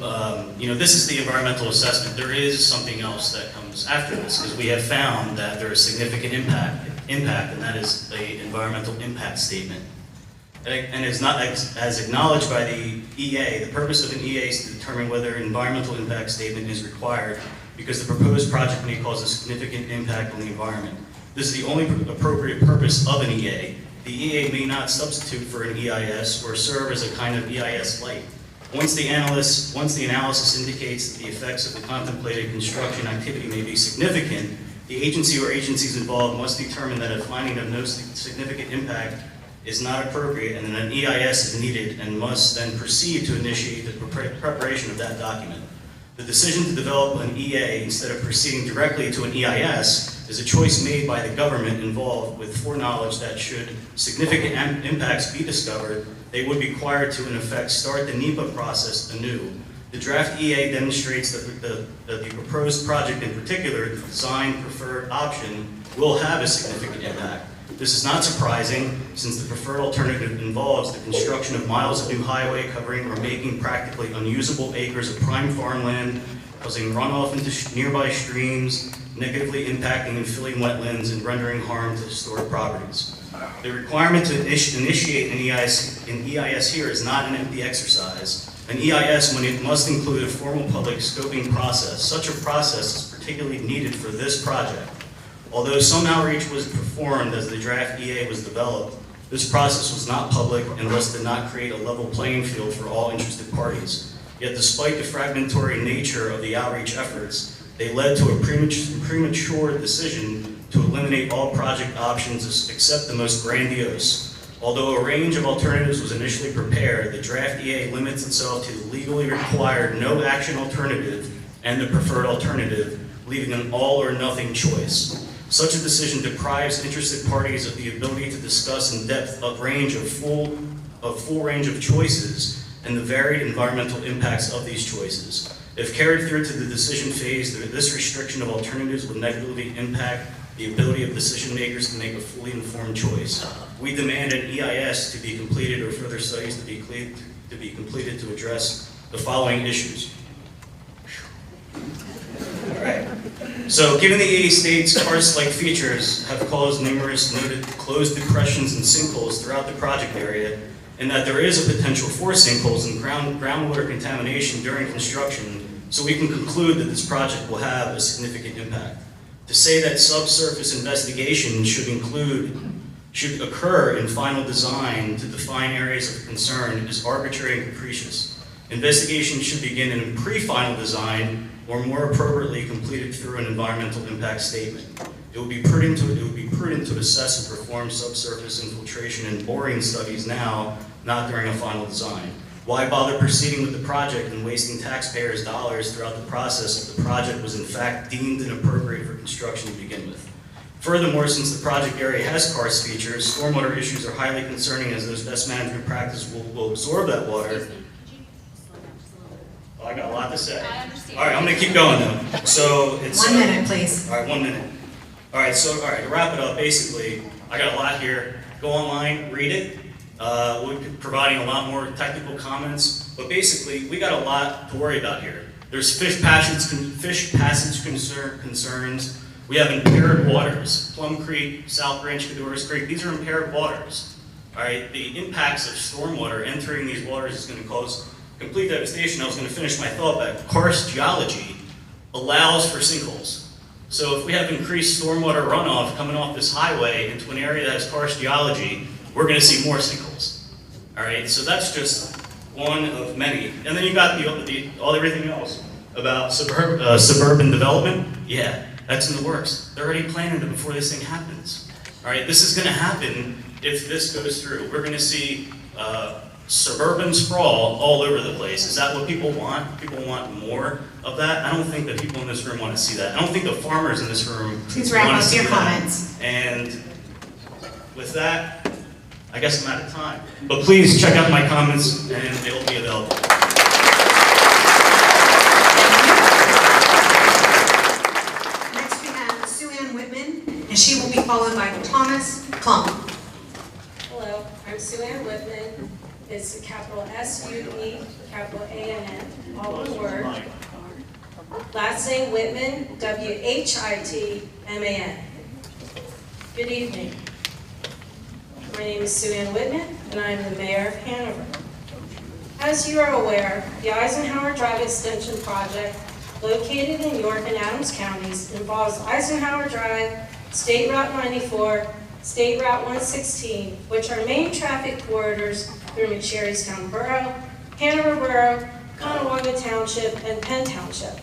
this is the environmental assessment. There is something else that comes after this, because we have found that there is significant impact, and that is the environmental impact statement. And it's not as acknowledged by the EA. The purpose of an EA is to determine whether an environmental impact statement is required, because the proposed project may cause a significant impact on the environment. This is the only appropriate purpose of an EA. The EA may not substitute for an EIS or serve as a kind of EIS light. Once the analysis indicates that the effects of the contemplated construction activity may be significant, the agency or agencies involved must determine that a finding of no significant impact is not appropriate, and that an EIS is needed, and must then proceed to initiate the preparation of that document. The decision to develop an EA instead of proceeding directly to an EIS is a choice made by the government involved with foreknowledge that should significant impacts be discovered, they would be required to, in effect, start the NEPA process anew. The draft EA demonstrates that the proposed project in particular, the design preferred option, will have a significant impact. This is not surprising, since the preferred alternative involves the construction of miles of new highway covering or making practically unusable acres of prime farmland, causing runoff into nearby streams, negatively impacting and filling wetlands, and rendering harm to historic properties. The requirement to initiate an EIS here is not an empty exercise. An EIS, when it must include a formal public scoping process, such a process is particularly needed for this project. Although some outreach was performed as the draft EA was developed, this process was not public and thus did not create a level playing field for all interested parties. Yet despite the fragmentary nature of the outreach efforts, they led to a premature decision to eliminate all project options except the most grandiose. Although a range of alternatives was initially prepared, the draft EA limits itself to the legally required no action alternative and the preferred alternative, leaving an all or nothing choice. Such a decision deprives interested parties of the ability to discuss in depth a full range of choices and the varied environmental impacts of these choices. If carried through to the decision phase, this restriction of alternatives would negatively impact the ability of decision makers to make a fully informed choice. We demand an EIS to be completed or further studies to be completed to address the following issues. All right. So, given the EA state's karst-like features have caused numerous noted closed depressions and sinkholes throughout the project area, and that there is a potential for sinkholes and groundwater contamination during construction, so we can conclude that this project will have a significant impact. To say that subsurface investigation should occur in final design to define areas of concern is arbitrary and capricious. Investigation should begin in pre-final design, or more appropriately completed through an environmental impact statement. It would be prudent to assess and perform subsurface infiltration and boring studies now, not during a final design. Why bother proceeding with the project and wasting taxpayers' dollars throughout the process if the project was in fact deemed inappropriate for construction to begin with? Furthermore, since the project area has karst features, stormwater issues are highly concerning, as those best management practices will absorb that water. Oh, I got a lot to say. I understand. All right, I'm going to keep going though. So it's 1 minute, please. All right, 1 minute. All right, to wrap it up, basically, I got a lot here. Go online, read it. We'll be providing a lot more technical comments, but basically, we got a lot to worry about here. There's fish passage concerns. We have impaired waters. Plum Creek, South Branch, Cadorus Creek, these are impaired waters. All right, the impacts of stormwater entering these waters is going to cause complete devastation. I was going to finish my thought, but karst geology allows for sinkholes. So if we have increased stormwater runoff coming off this highway into an area that has karst geology, we're going to see more sinkholes. All right, so that's just one of many. And then you got everything else about suburban development. Yeah, that's in the works. They're already planning it before this thing happens. All right, this is going to happen if this goes through. We're going to see suburban sprawl all over the place. Is that what people want? People want more of that? I don't think that people in this room want to see that. I don't think the farmers in this room Please wrap want up to see your that. comments. And with that, I guess I'm out of time. But please check out my comments and they will be available. Next we have Sue Ann Whitman, and she will be followed by Thomas Plum. Hello, I'm Sue Ann Whitman. It's capital S-U-E, capital A-N-N, all one word. Last name Whitman, W-H-I-T-M-A-N. Good evening. My name is Sue Ann Whitman, and I am the mayor of Hanover. As you are aware, the Eisenhower Drive Extension Project, located in York and Adams counties, involves Eisenhower Drive, State Route 94, State Route 116, which are main traffic corridors through McSherrystown Borough, Hanover Borough, Conowanga Township, and Penn Township.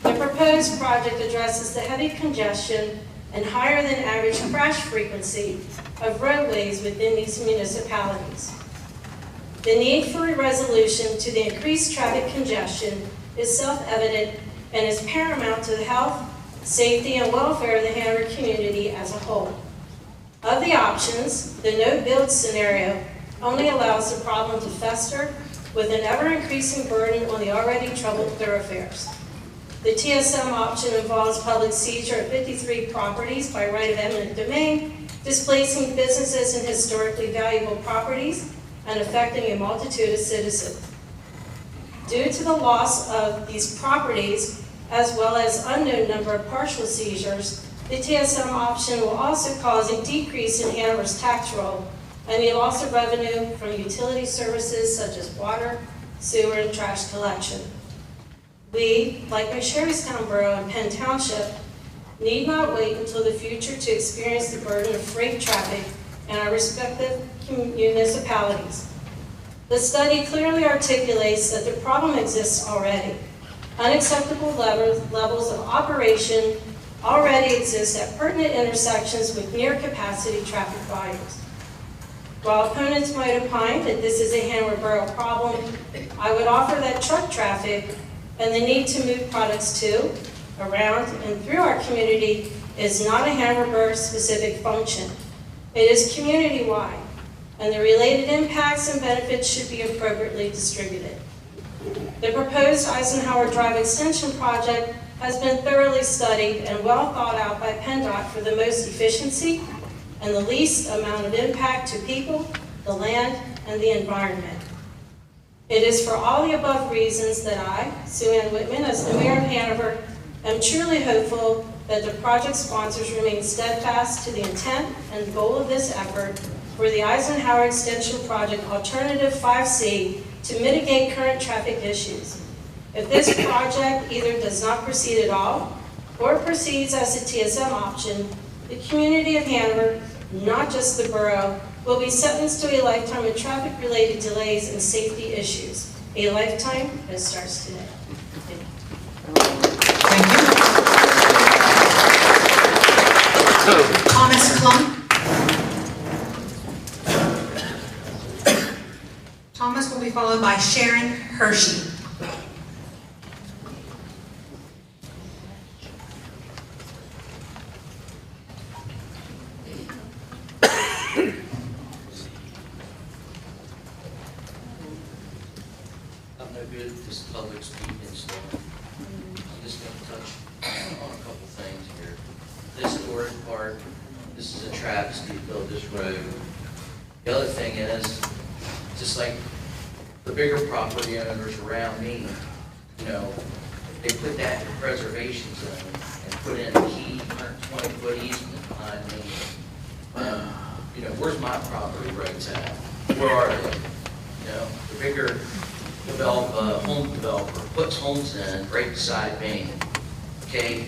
The proposed project addresses the heavy congestion and higher than average crash frequency of roadways within these municipalities. The need for a resolution to the increased traffic congestion is self-evident and is paramount to the health, safety, and welfare of the Hanover community as a whole. Of the options, the no-build scenario only allows the problem to fester with an ever-increasing burden on the already troubled thoroughfares. The TSM option involves public seizure of 53 properties by right of eminent domain, displacing businesses and historically valuable properties, and affecting a multitude of citizens. Due to the loss of these properties, as well as unknown number of partial seizures, the TSM option will also cause a decrease in Hanover's tax roll and a loss of revenue from utility services such as water, sewer, and trash collection. We, like McSherrystown Borough and Penn Township, need not wait until the future to experience the burden of freight traffic in our respective municipalities. The study clearly articulates that the problem exists already. Unacceptable levels of operation already exist at pertinent intersections with near capacity traffic volumes. While opponents might opine that this is a Hanover Borough problem, I would offer that truck traffic and the need to move products to, around, and through our community is not a Hanover Borough specific function. It is community-wide, and the related impacts and benefits should be appropriately distributed. The proposed Eisenhower Drive Extension project has been thoroughly studied and well thought out by PennDOT for the most efficiency and the least amount of impact to people, the land, and the environment. It is for all the above reasons that I, Sue Ann Whitman, as the mayor of Hanover, am truly hopeful that the project sponsors remain steadfast to the intent and goal of this effort for the Eisenhower Extension Project Alternative 5C to mitigate current traffic issues. If this project either does not proceed at all or proceeds as a TSM option, the community of Hanover, not just the borough, will be sentenced to a lifetime of traffic-related delays and safety issues. A lifetime that starts today. Thank you. Thomas Plum. Thomas will be followed by Sharon Hershey. I'm no good at this public speaking stuff. I'm just going to touch on a couple things here. This historic part, this is a travesty to build this road. The other thing is, just like the bigger property owners around me, you know, they put that in the preservation zone and put in a key 120-foot easement behind me. You know, where's my property rights at? Where are they? You know, the bigger home developer puts homes in right beside me. Okay?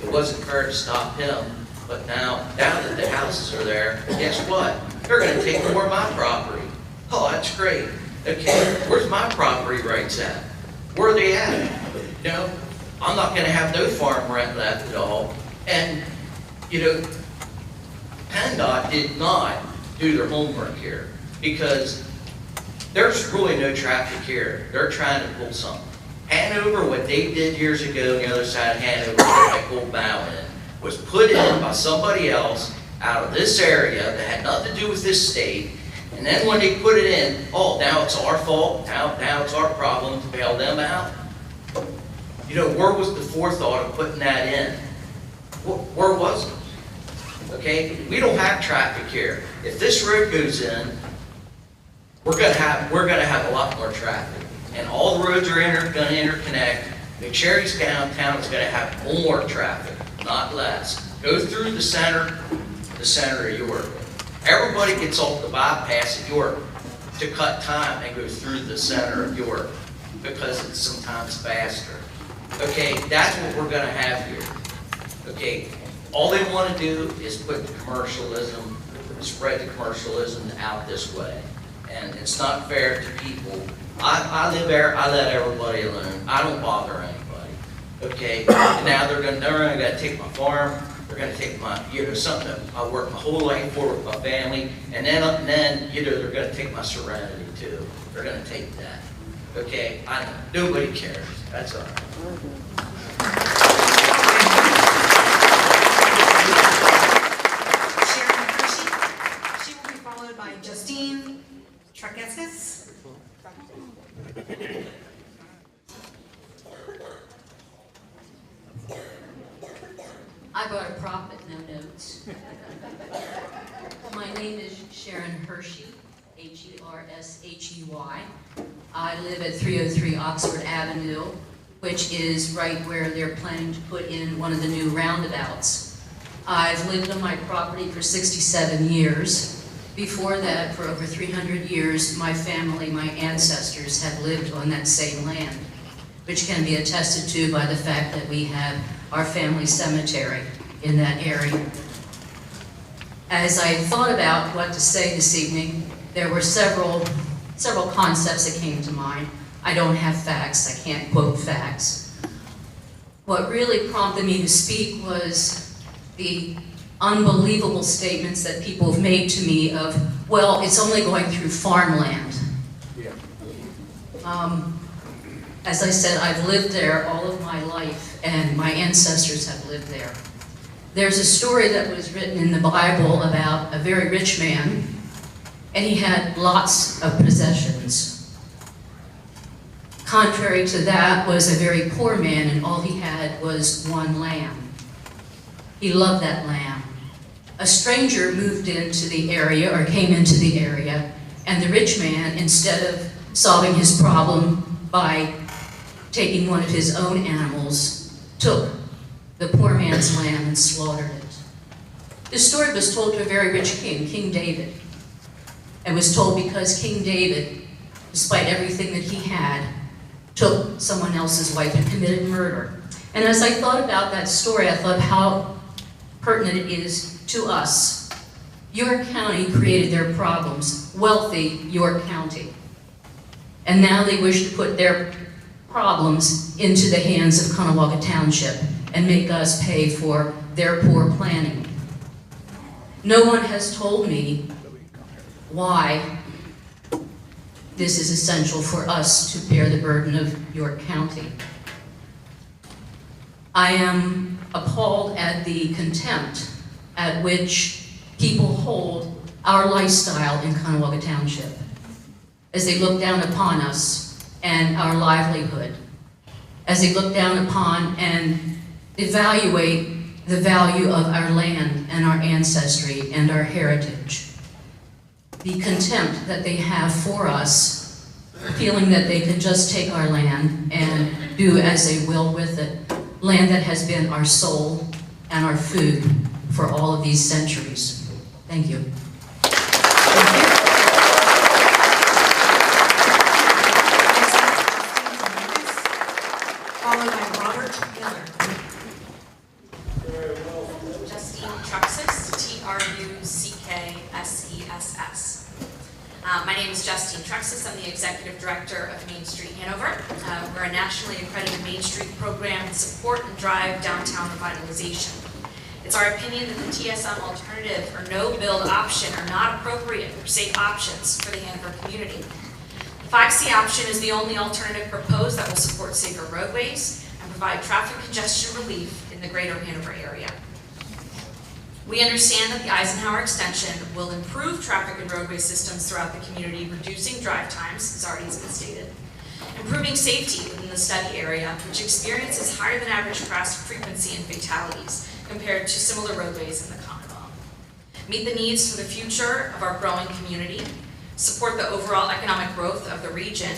It wasn't fair to stop him, but now that the houses are there, guess what? They're going to take more of my property. Oh, that's great. Okay, where's my property rights at? Where are they at? You know, I'm not going to have no farm rent left at all. And, you know, PennDOT did not do their homework here because there's really no traffic here. They're trying to pull something. Hanover, what they did years ago on the other side of Hanover, like Old Bowen, was put in by somebody else out of this area that had nothing to do with this state. And then when they put it in, oh, now it's our fault, now it's our problem to bail them out. You know, where was the forethought of putting that in? Where was it? Okay, we don't have traffic here. If this road goes in, we're gonna have a lot more traffic, and all the roads are gonna interconnect. McSherry's downtown is gonna have more traffic, not less. Go through the center of York. Everybody gets off the bypass at York to cut time and go through the center of York because it's sometimes faster. Okay, that's what we're gonna have here. Okay, all they want to do is put the commercialism, spread the commercialism out this way. And it's not fair to people. I live there, I let everybody alone. I don't bother anybody. Okay, and now they're gonna take my farm, they're gonna take my, you know, something that I worked my whole life for with my family, and then you know, they're gonna take my serenity too. They're gonna take that. Okay, nobody cares. That's all right. She will be followed by Justine Trakeskis. I brought a prophet, no notes. My name is Sharon Hershey, Hershey. I live at 303 Oxford Avenue, which is right where they're planning to put in one of the new roundabouts. I've lived on my property for 67 years. Before that, for over 300 years, my family, my ancestors have lived on that same land, which can be attested to by the fact that we have our family cemetery in that area. As I thought about what to say this evening, there were several concepts that came to mind. I don't have facts, I can't quote facts. What really prompted me to speak was the unbelievable statements that people have made to me of, well, it's only going through farmland. Yeah. As I said, I've lived there all of my life, and my ancestors have lived there. There's a story that was written in the Bible about a very rich man, and he had lots of possessions. Contrary to that was a very poor man, and all he had was one lamb. He loved that lamb. A stranger moved into the area, or came into the area, and the rich man, instead of solving his problem by taking one of his own animals, took the poor man's lamb and slaughtered it. This story was told to a very rich king, King David. It was told because King David, despite everything that he had, took someone else's wife and committed murder. And as I thought about that story, I thought how pertinent it is to us. York County created their problems, wealthy York County. And now they wish to put their problems into the hands of Kanawha Township and make us pay for their poor planning. No one has told me why this is essential for us to bear the burden of York County. I am appalled at the contempt at which people hold our lifestyle in Kanawha Township as they look down upon us and our livelihood, as they look down upon and evaluate the value of our land and our ancestry and our heritage. the contempt that they have for us, feeling that they can just take our land and do as they will with it, land that has been our soul and our food for all of these centuries. Thank you. Followed by Robert Miller. Justine Truxess, Truckcess. My name is Justine Truxess. I'm the Executive Director of Main Street Hanover. We're a nationally accredited Main Street program to support and drive downtown revitalization. It's our opinion that the TSM alternative or no-build option are not appropriate or safe options for the Hanover community. The 5C option is the only alternative proposed that will support safer roadways and provide traffic congestion relief in the greater Hanover area. We understand that the Eisenhower extension will improve traffic and roadway systems throughout the community, reducing drive times, as already has been stated, improving safety within the study area, which experiences higher than average crash frequency and fatalities compared to similar roadways in the Commonwealth, meet the needs for the future of our growing community, support the overall economic growth of the region,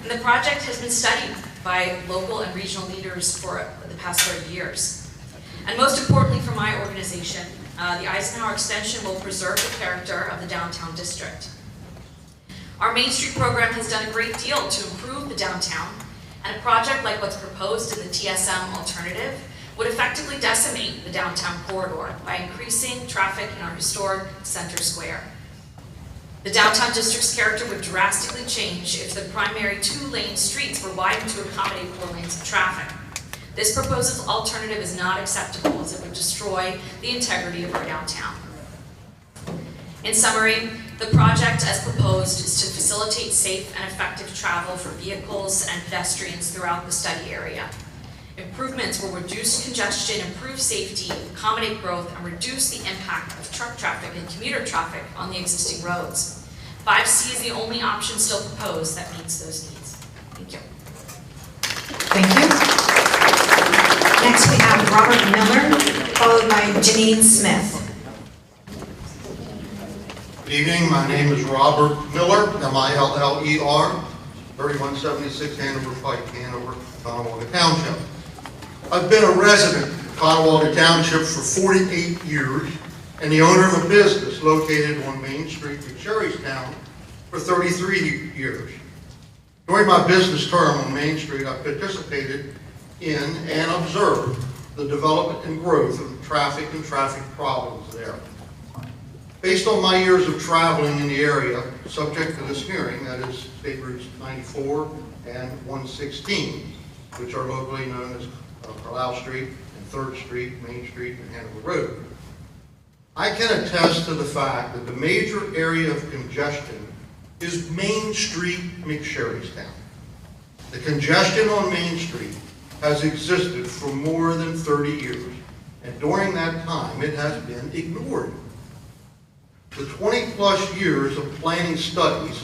and the project has been studied by local and regional leaders for the past 30 years. And most importantly for my organization, the Eisenhower extension will preserve the character of the downtown district. Our Main Street program has done a great deal to improve the downtown, and a project like what's proposed in the TSM alternative would effectively decimate the downtown corridor by increasing traffic in our historic center square. The downtown district's character would drastically change if the primary two-lane streets were widened to accommodate 4 lanes of traffic. This proposed alternative is not acceptable as it would destroy the integrity of our downtown. In summary, the project as proposed is to facilitate safe and effective travel for vehicles and pedestrians throughout the study area. Improvements will reduce congestion, improve safety, accommodate growth, and reduce the impact of truck traffic and commuter traffic on the existing roads. 5C is the only option still proposed that meets those needs. Thank you. Thank you. Next we have Robert Miller, followed by Janine Smith. Good evening, my name is Robert Miller, M-I-L-L-E-R, 3176 Hanover Pike, Hanover, Conowauga Township. I've been a resident of Conowauga Township for 48 years and the owner of a business located on Main Street in Sherrystown for 33 years. During my business term on Main Street, I participated in and observed the development and growth of the traffic and traffic problems there. Based on my years of traveling in the area, subject to this hearing, that is State Routes 94 and 116, which are locally known as Carlisle Street and 3rd Street, Main Street, and Hanover Road. I can attest to the fact that the major area of congestion is Main Street, McSherrystown. The congestion on Main Street has existed for more than 30 years, and during that time it has been ignored. The 20+ years of planning studies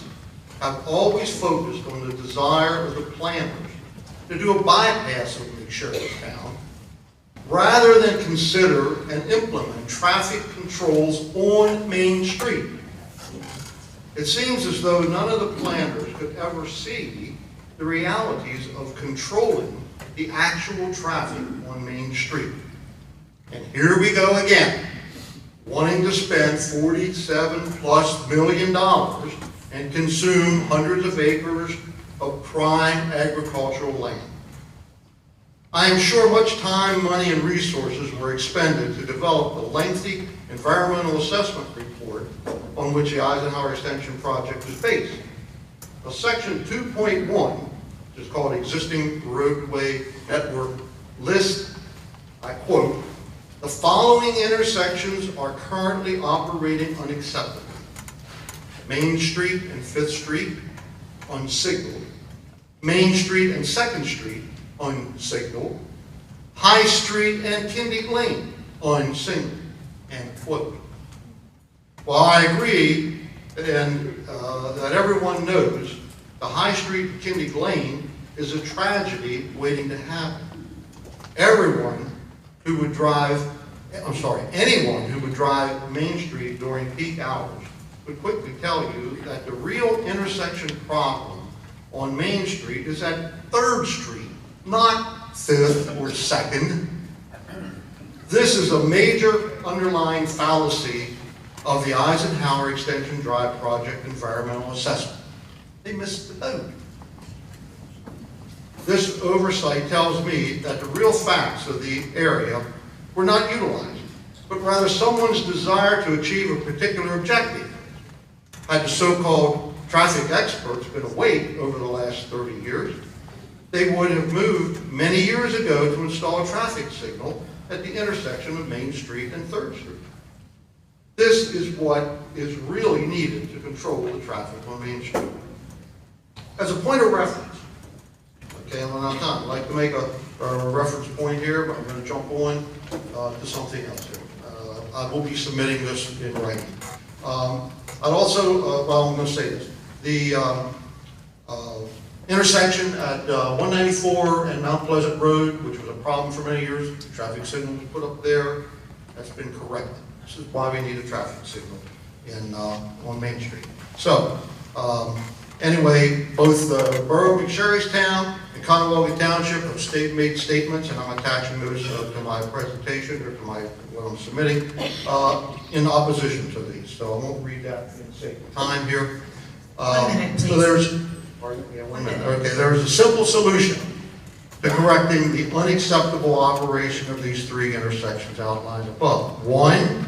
have always focused on the desire of the planners to do a bypass of McSherrystown rather than consider and implement traffic controls on Main Street. It seems as though none of the planners could ever see the realities of controlling the actual traffic on Main Street. And here we go again, wanting to spend $47+ million and consume hundreds of acres of prime agricultural land. I am sure much time, money, and resources were expended to develop the lengthy environmental assessment report on which the Eisenhower Extension project is based. Now, Section 2.1, which is called Existing Roadway Network, lists, I quote, "The following intersections are currently operating unacceptably. Main Street and 5th Street, unsignaled. Main Street and 2nd Street, unsignaled. High Street and Kindig Lane, unsignaled," end quote. While I agree and that everyone knows the High Street and Kindig Lane is a tragedy waiting to happen, anyone who would drive Main Street during peak hours would quickly tell you that the real intersection problem on Main Street is at 3rd Street, not 5th or 2nd. This is a major underlying fallacy of the Eisenhower Extension Drive Project environmental assessment. They missed the boat. This oversight tells me that the real facts of the area were not utilized, but rather someone's desire to achieve a particular objective. Had the so-called traffic experts been awake over the last 30 years, they would have moved many years ago to install a traffic signal at the intersection of Main Street and 3rd Street. This is what is really needed to control the traffic on Main Street. As a point of reference, okay, I'm out of time. I'd like to make a reference point here, but I'm going to jump on to something else here. I will be submitting this in writing. I'd also, well, I'm going to say this. The intersection at 194 and Mount Pleasant Road, which was a problem for many years, the traffic signal was put up there. That's been corrected. This is why we need a traffic signal on Main Street. So, anyway, both the Borough of McSherrystown and Conowalga Township have made statements, and I'm attaching those to my presentation or to what I'm submitting in opposition to these. So I won't read that for the sake of time here. 1 minute, please. So there's, pardon me, 1 minute. Okay, there's a simple solution to correcting the unacceptable operation of these 3 intersections outlined above. 1,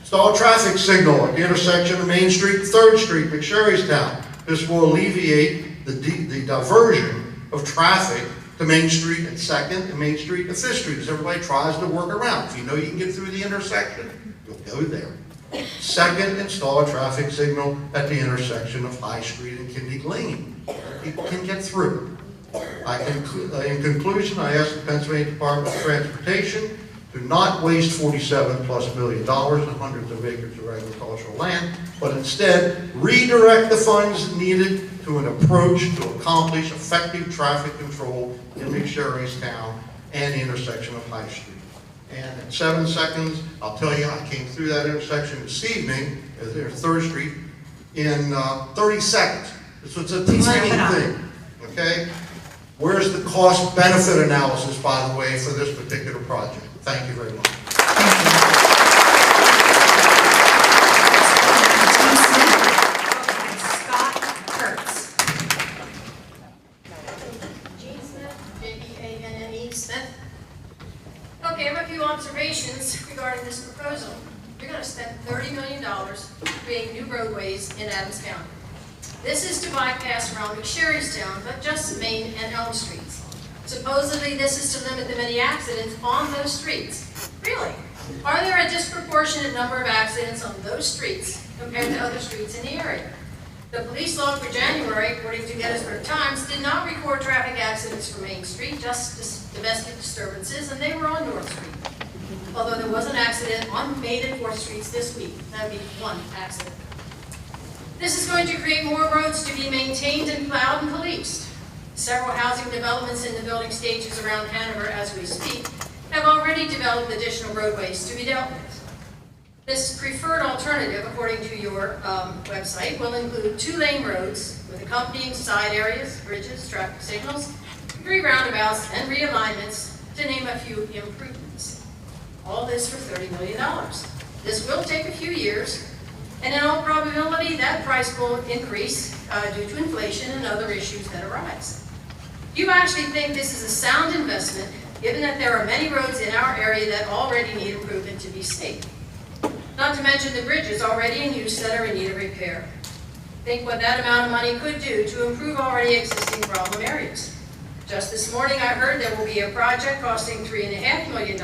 install a traffic signal at the intersection of Main Street and 3rd Street, McSherrystown. This will alleviate the diversion of traffic to Main Street at 2nd and Main Street at 5th Street as everybody tries to work around. If you know you can get through the intersection, you'll go there. 2nd, install a traffic signal at the intersection of High Street and Kindy Lane. People can get through. In conclusion, I ask the Pennsylvania Department of Transportation to not waste $47+ million and hundreds of acres of agricultural land, but instead redirect the funds needed to an approach to accomplish effective traffic control in McSherrystown and the intersection of High Street. And in 7 seconds, I'll tell you, I came through that intersection this evening, at 3rd Street, in 30 seconds. So it's a timing thing, okay? Where's the cost-benefit analysis, by the way, for this particular project? Thank you very much. Jean Smith, J-E-A-N-N-E, Smith. Okay, I have a few observations regarding this proposal. You're going to spend $30 million creating new roadways in Adams County. This is to bypass around McSherrystown, but just Main and Elm Streets. Supposedly, this is to limit the many accidents on those streets. Really? Are there a disproportionate number of accidents on those streets compared to other streets in the area? The police log for January, according to Gettysburg Times, did not record traffic accidents for Main Street, just domestic disturbances, and they were on North Street. Although there was an accident on Main and 4th Streets this week. That would be 1 accident. This is going to create more roads to be maintained and plowed and policed. Several housing developments in the building stages around Hanover as we speak have already developed additional roadways to be dealt with. This preferred alternative, according to your website, will include 2-lane roads with accompanying side areas, bridges, traffic signals, 3 roundabouts, and realignments, to name a few improvements. All this for $30 million. This will take a few years, and in all probability, that price will increase due to inflation and other issues that arise. Do you actually think this is a sound investment, given that there are many roads in our area that already need improvement to be safe? Not to mention the bridges already in use that are in need of repair. Think what that amount of money could do to improve already existing problem areas. Just this morning, I heard there will be a project costing $3.5 million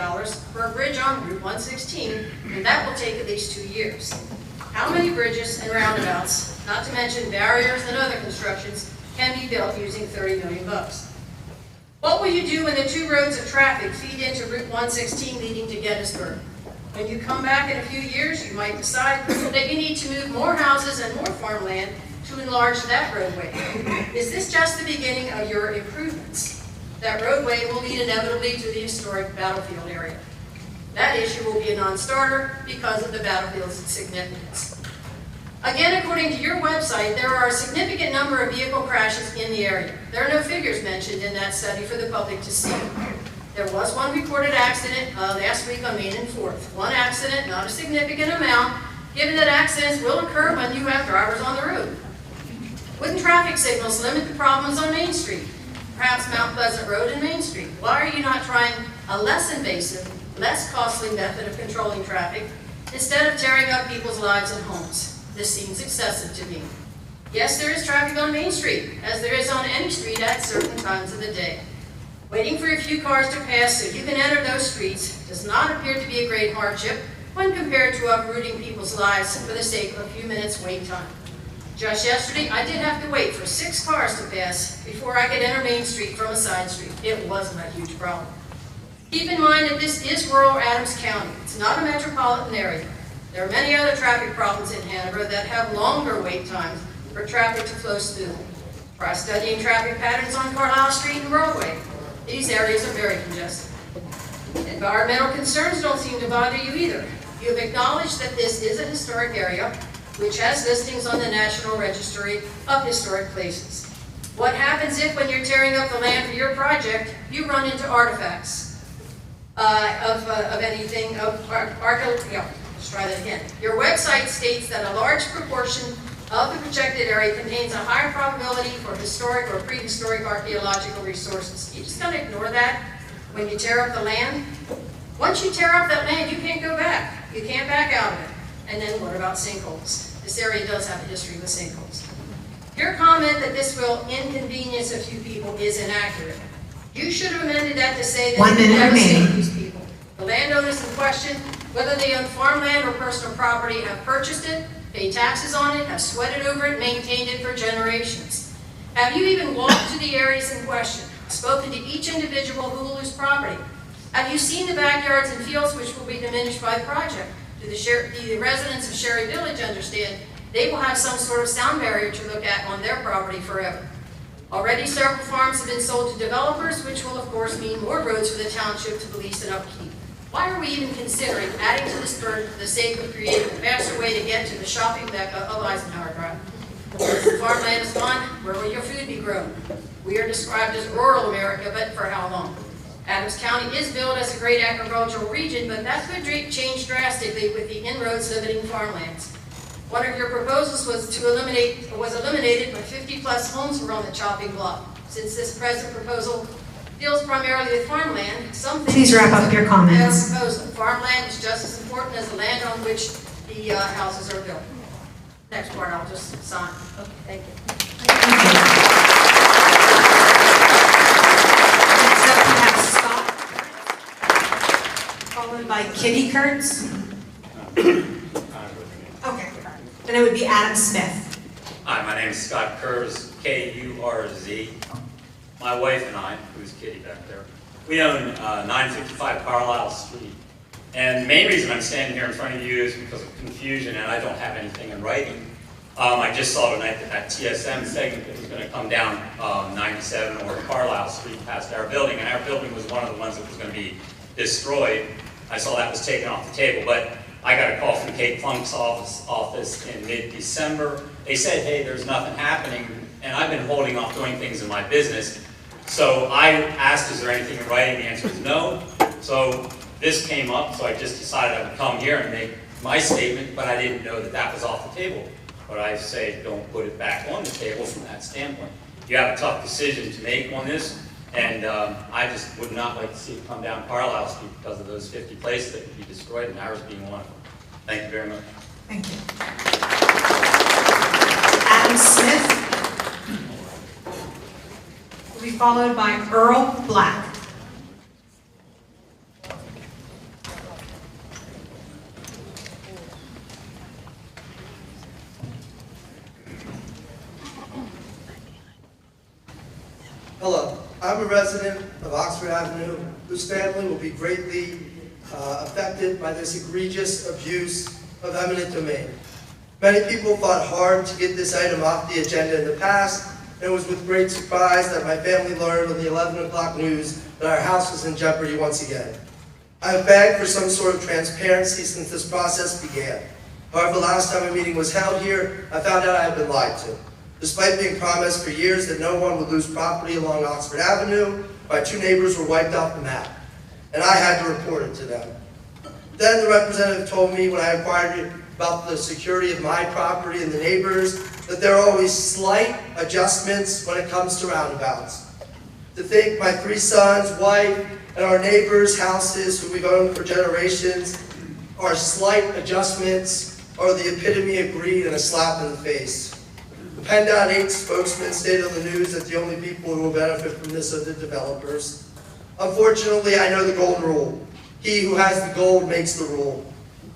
for a bridge on Route 116, and that will take at least 2 years. How many bridges and roundabouts, not to mention barriers and other constructions, can be built using $30 million? What will you do when the 2 roads of traffic feed into Route 116 leading to Gettysburg? When you come back in a few years, you might decide that you need to move more houses and more farmland to enlarge that roadway. Is this just the beginning of your improvements? That roadway will lead inevitably to the historic battlefield area. That issue will be a non-starter because of the battlefield's significance. Again, according to your website, there are a significant number of vehicle crashes in the area. There are no figures mentioned in that study for the public to see. There was one reported accident last week on Main and 4th. One accident, not a significant amount, given that accidents will occur when you have drivers on the road. Wouldn't traffic signals limit the problems on Main Street? Perhaps Mount Pleasant Road and Main Street. Why are you not trying a less invasive, less costly method of controlling traffic instead of tearing up people's lives and homes? This seems excessive to me. Yes, there is traffic on Main Street, as there is on any street at certain times of the day. Waiting for a few cars to pass so you can enter those streets does not appear to be a great hardship when compared to uprooting people's lives for the sake of a few minutes wait time. Just yesterday, I did have to wait for 6 cars to pass before I could enter Main Street from a side street. It wasn't a huge problem. Keep in mind that this is rural Adams County. It's not a metropolitan area. There are many other traffic problems in Hanover that have longer wait times for traffic to flow smoothly. Try studying traffic patterns on Carlisle Street and Roadway. These areas are very congested. Environmental concerns don't seem to bother you either. You have acknowledged that this is a historic area, which has listings on the National Registry of Historic Places. What happens if, when you're tearing up the land for your project, you run into artifacts of anything, let's try that again. Your website states that a large proportion of the projected area contains a higher probability for historic or prehistoric archaeological resources. You just going to ignore that when you tear up the land? Once you tear up that land, you can't go back. You can't back out of it. And then what about sinkholes? This area does have a history with sinkholes. Your comment that this will inconvenience a few people is inaccurate. You should have amended that to say that 1 minute remaining. These people. The landowners in question, whether they own farmland or personal property, have purchased it, paid taxes on it, have sweated over it, maintained it for generations. Have you even walked to the areas in question, spoken to each individual who will lose property? Have you seen the backyards and fields which will be diminished by the project? Do the residents of Sherry Village understand they will have some sort of sound barrier to look at on their property forever? Already several farms have been sold to developers, which will of course mean more roads for the township to lease and upkeep. Why are we even considering adding to this burden for the sake of creating a faster way to get to the shopping mecca of Eisenhower Drive? Once the farmland is gone, where will your food be grown? We are described as rural America, but for how long? Adams County is billed as a great agricultural region, but that could change drastically with the inroads limiting farmlands. One of your proposals was eliminated when 50+ homes were on the chopping block. Since this present proposal deals primarily with farmland, some things... Please wrap up your comments. Farmland is just as important as the land on which the houses are built. Next part, I'll just sign. Okay, thank you. Next up, we have Scott, followed by Kitty Kurtz. Okay, then it would be Adam Smith. Hi, my name is Scott Kurz, K-U-R-Z. My wife and I, who's Kitty back there, we own 955 Carlisle Street. And the main reason I'm standing here in front of you is because of confusion, and I don't have anything in writing. I just saw tonight that TSM segment that was going to come down 97 or Carlisle Street past our building, and our building was one of the ones that was going to be destroyed. I saw that was taken off the table, but I got a call from Kate Plunk's office in mid-December. They said, hey, there's nothing happening, and I've been holding off doing things in my business. So I asked, is there anything in writing? The answer is no. So this came up, so I just decided I would come here and make my statement, but I didn't know that that was off the table. But I say don't put it back on the table from that standpoint. You have a tough decision to make on this, and I just would not like to see it come down Carlisle Street because of those 50 places that would be destroyed, and ours being one of them. Thank you very much. Thank you. Adam Smith will be followed by Earl Black. Hello, I'm a resident of Oxford Avenue whose family will be greatly affected by this egregious abuse of eminent domain. Many people fought hard to get this item off the agenda in the past, and it was with great surprise that my family learned on the 11 o'clock news that our house was in jeopardy once again. I have begged for some sort of transparency since this process began. However, the last time a meeting was held here, I found out I had been lied to. Despite being promised for years that no one would lose property along Oxford Avenue, my two neighbors were wiped off the map, and I had to report it to them. Then the representative told me when I inquired about the security of my property and the neighbors that there are always slight adjustments when it comes to roundabouts. To think my 3 sons, wife, and our neighbors' houses, who we've owned for generations, are slight adjustments, are the epitome of greed and a slap in the face. The PennDOT 8 spokesman stated on the news that the only people who will benefit from this are the developers. Unfortunately, I know the golden rule. He who has the gold makes the rule.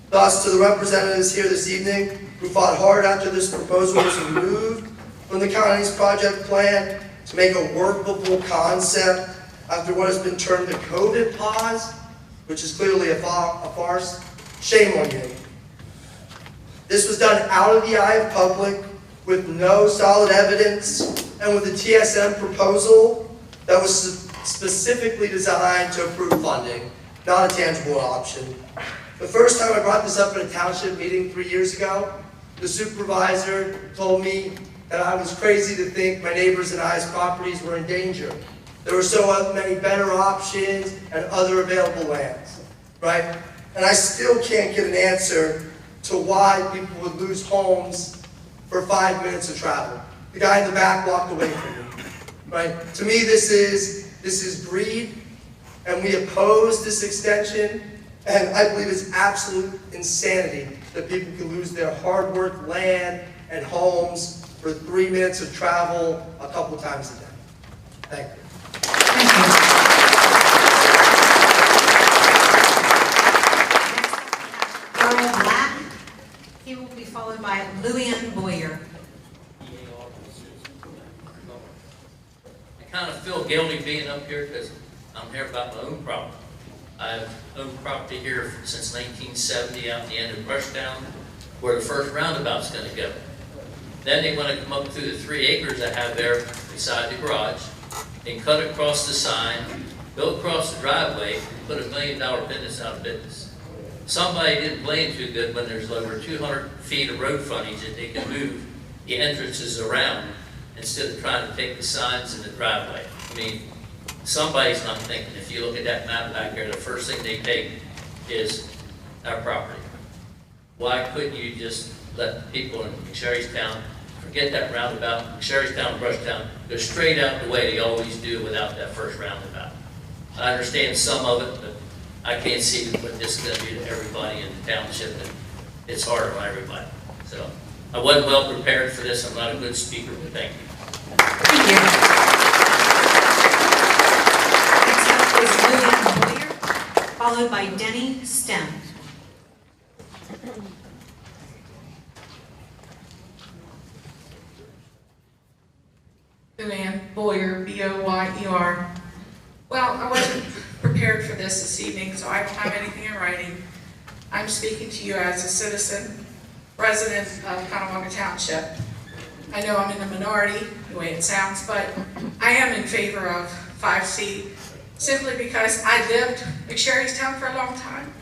Thus, to the representatives here this evening who fought hard after this proposal was removed from the county's project plan to make a workable concept after what has been termed a COVID pause, which is clearly a farce, shame on you. This was done out of the eye of public with no solid evidence and with a TSM proposal that was specifically designed to approve funding, not a tangible option. The first time I brought this up in a township meeting 3 years ago, the supervisor told me that I was crazy to think my neighbors and I's properties were in danger. There were so many better options and other available lands, right? And I still can't get an answer to why people would lose homes for 5 minutes of travel. The guy in the back walked away from me, right? To me, this is greed, and we oppose this extension, and I believe it's absolute insanity that people can lose their hard-worked land and homes for 3 minutes of travel a couple times a day. Thank you. Earl Black. He will be followed by Louian Boyer. I kind of feel guilty being up here because I'm here about my own property. I've owned property here since 1970 out the end of Brushtown, where the first roundabout's going to go. Then they want to come up through the 3 acres I have there beside the garage, and cut across the sign, go across the driveway, and put $1 million business out of business. Somebody didn't play too good when there's over 200 feet of road frontage that they can move the entrances around instead of trying to take the signs in the driveway. I mean, somebody's not thinking. If you look at that map back there, the first thing they take is our property. Why couldn't you just let the people in Sherrystown forget that roundabout, Sherrystown, Brushtown, go straight out the way they always do without that first roundabout? I understand some of it, but I can't see what this is going to do to everybody in the township, and it's hard on everybody. So I wasn't well prepared for this. I'm not a good speaker, but thank you. Thank you. Next up is Louian Boyer, followed by Denny Stem. Louian Boyer, B-O-Y-E-R. Well, I wasn't prepared for this evening, so I don't have anything in writing. I'm speaking to you as a citizen, resident of Conemaugah Township. I know I'm in the minority, the way it sounds, but I am in favor of 5C, simply because I lived in Sherrystown for a long time,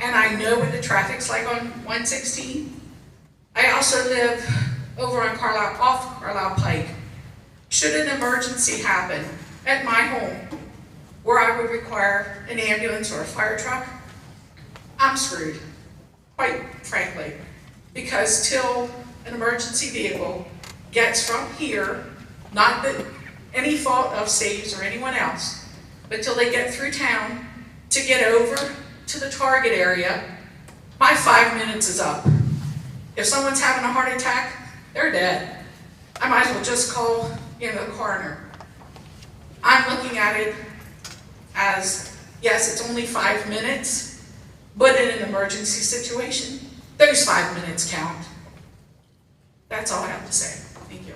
and I know what the traffic's like on 116. I also live over on Carlisle, off Carlisle Pike. Should an emergency happen at my home, where I would require an ambulance or a fire truck, I'm screwed, quite frankly, because till an emergency vehicle gets from here, not that any fault of S.A.V.E.S or anyone else, but till they get through town to get over to the target area, my 5 minutes is up. If someone's having a heart attack, they're dead. I might as well just call in the coroner. I'm looking at it as, yes, it's only 5 minutes, but in an emergency situation, those 5 minutes count. That's all I have to say. Thank you.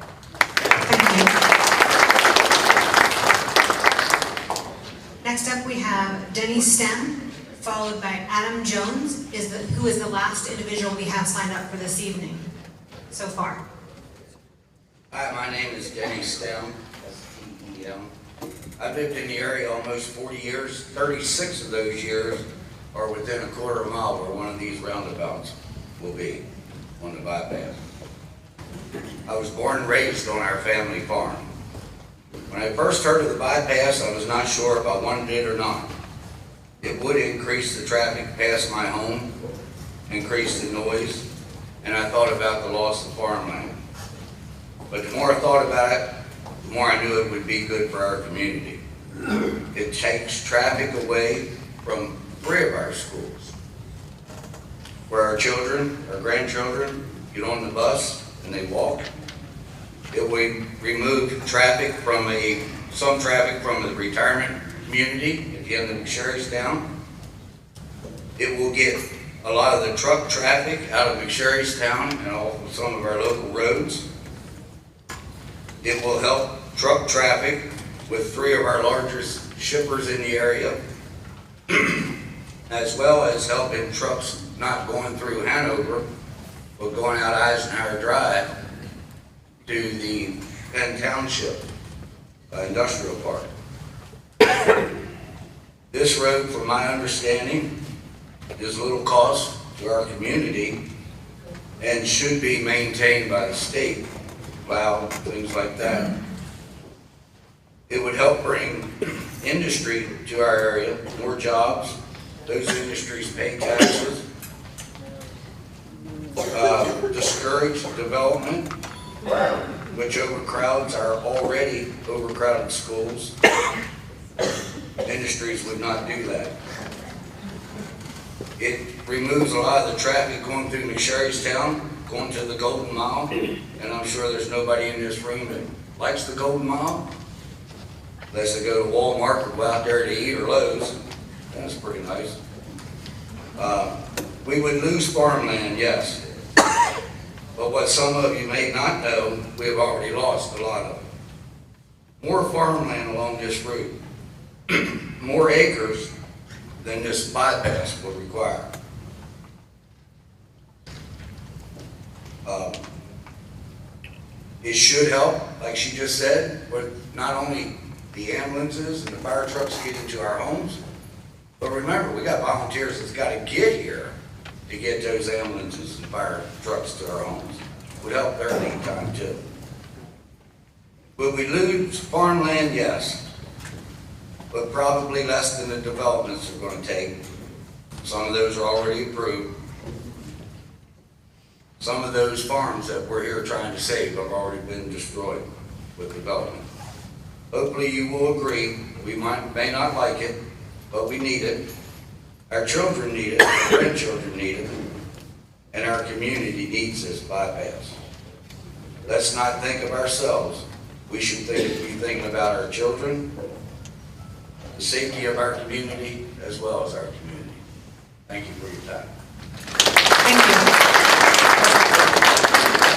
Next up, we have Denny Stem, followed by Adam Jones, who is the last individual we have signed up for this evening so far. Hi, my name is Denny Stem, S-T-E-M. I've lived in the area almost 40 years. 36 of those years are within a quarter mile of one of these roundabouts. will be on the bypass. I was born and raised on our family farm. When I first heard of the bypass, I was not sure if I wanted it or not. It would increase the traffic past my home, increase the noise, and I thought about the loss of farmland. But the more I thought about it, the more I knew it would be good for our community. It takes traffic away from 3 of our schools, where our children, our grandchildren, get on the bus and they walk. It will remove traffic from some traffic from the retirement community at the end of McSherrystown. It will get a lot of the truck traffic out of McSherrystown and off of some of our local roads. It will help truck traffic with 3 of our largest shippers in the area, as well as helping trucks not going through Hanover, but going out Eisenhower Drive to the Penn Township Industrial Park. This road, from my understanding, is little cost to our community and should be maintained by the state, plow, things like that. It would help bring industry to our area, more jobs. Those industries pay taxes, discourage development, which overcrowds our already overcrowded schools. Industries would not do that. It removes a lot of the traffic going through McSherrystown, going to the Golden Mile, and I'm sure there's nobody in this room that likes the Golden Mile, unless they go to Walmart or go out there to eat, or Lowe's. That's pretty nice. We would lose farmland, yes. But what some of you may not know, we have already lost a lot of it. More farmland along this route, more acres than this bypass will require. It should help, like she just said, with not only the ambulances and the fire trucks getting to our homes, but remember, we got volunteers that's got to get here to get those ambulances and fire trucks to our homes. Would help their lead time too. Will we lose farmland? Yes. But probably less than the developments are going to take. Some of those are already approved. Some of those farms that we're here trying to save have already been destroyed with development. Hopefully you will agree. We may not like it, but we need it. Our children need it, our grandchildren need it, and our community needs this bypass. Let's not think of ourselves. We should be thinking about our children, the safety of our community, as well as our community. Thank you for your time. Thank you.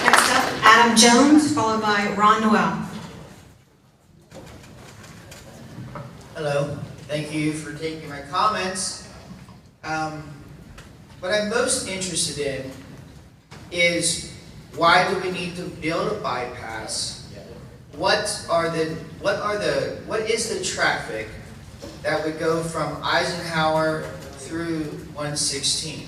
Next up, Adam Jones, followed by Ron Noel. Hello, thank you for taking my comments. What I'm most interested in is, why do we need to build a bypass? What is the traffic that would go from Eisenhower through 116?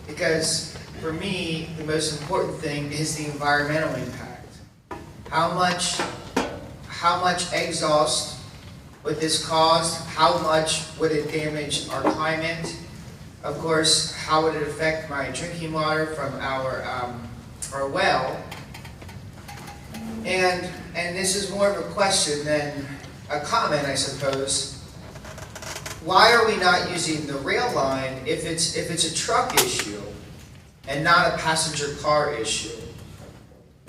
Because for me, the most important thing is the environmental impact. How much exhaust would this cause? How much would it damage our climate? Of course, how would it affect my drinking water from our well? And this is more of a question than a comment, I suppose. Why are we not using the rail line if it's a truck issue and not a passenger car issue?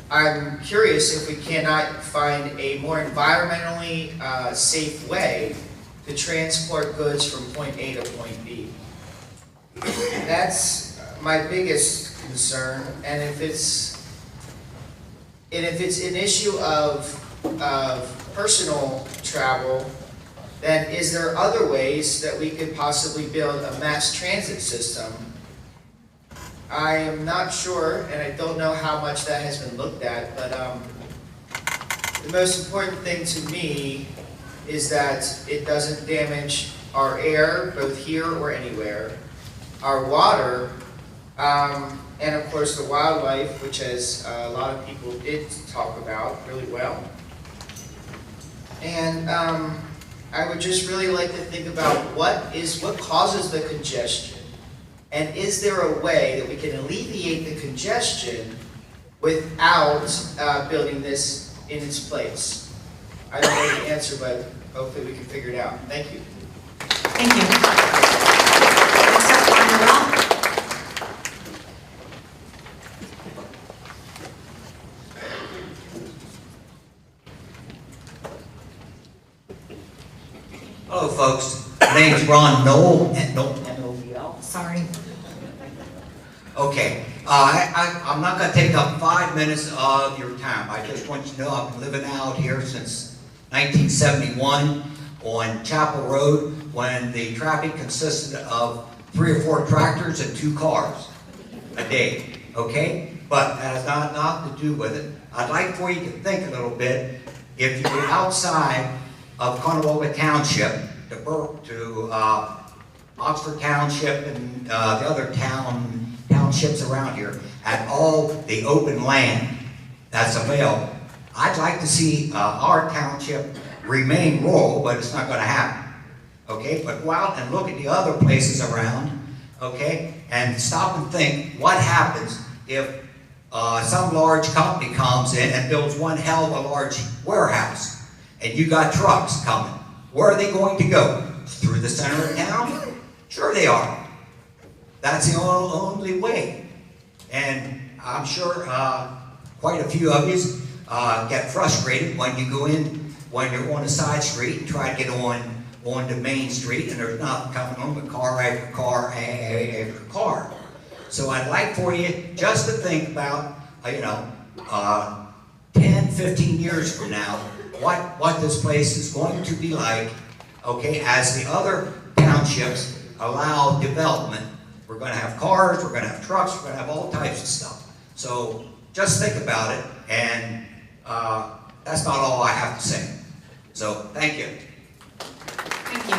I'm curious if we cannot find a more environmentally safe way to transport goods from point A to point B. That's my biggest concern, and if it's an issue of personal travel, then is there other ways that we could possibly build a mass transit system? I am not sure, and I don't know how much that has been looked at, but the most important thing to me is that it doesn't damage our air, both here or anywhere, our water, And of course the wildlife, which as a lot of people did talk about really well. And I would just really like to think about what causes the congestion, and is there a way that we can alleviate the congestion without building this in its place? I don't know the answer, but hopefully we can figure it out. Thank you. Thank you. Next up, Noel. Hello, folks. My name's Ron Noel, N-O-E-L. Sorry. Okay. I'm not going to take up 5 minutes of your time. I just want you to know I've been living out here since 1971 on Chapel Road, when the traffic consisted of 3 or 4 tractors and 2 cars a day. Okay? But that has nothing to do with it. I'd like for you to think a little bit. If you were outside of Conewaga Township to Oxford Township and the other townships around here, at all the open land that's available, I'd like to see our township remain rural, but it's not going to happen. Okay, but go out and look at the other places around, okay, and stop and think what happens if some large company comes in and builds one hell of a large warehouse, and you got trucks coming. Where are they going to go? Through the center of town? Sure they are. That's the only way. And I'm sure quite a few of you get frustrated when you go in, when you're on a side street and try to get on to Main Street, and there's nothing coming on but car after car after car. So I'd like for you just to think about, 10, 15 years from now, what this place is going to be like, okay, as the other townships allow development. We're going to have cars, we're going to have trucks, we're going to have all types of stuff. So just think about it, and that's not all I have to say. So thank you. Thank you.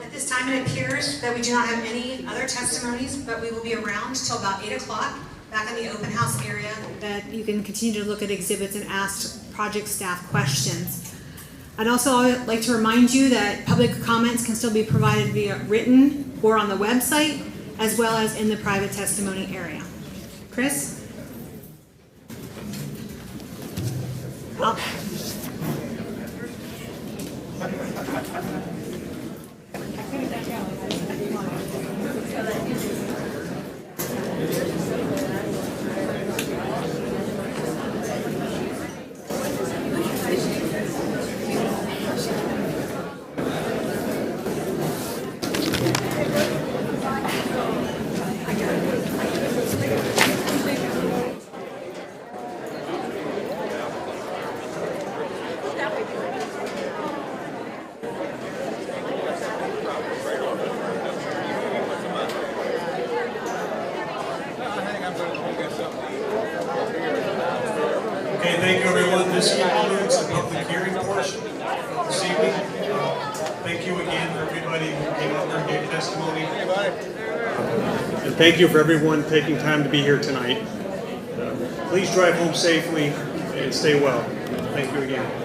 At this time, it appears that we do not have any other testimonies, but we will be around till about 8 o'clock back in the open house area that you can continue to look at exhibits and ask project staff questions. I'd also like to remind you that public comments can still be provided via written or on the website, as well as in the private testimony area. Chris? Oh. Okay, thank you, everyone. This concludes the public hearing portion this evening. Thank you again for everybody who came up and gave testimony. And thank you for everyone taking time to be here tonight. Please drive home safely and stay well. Thank you again.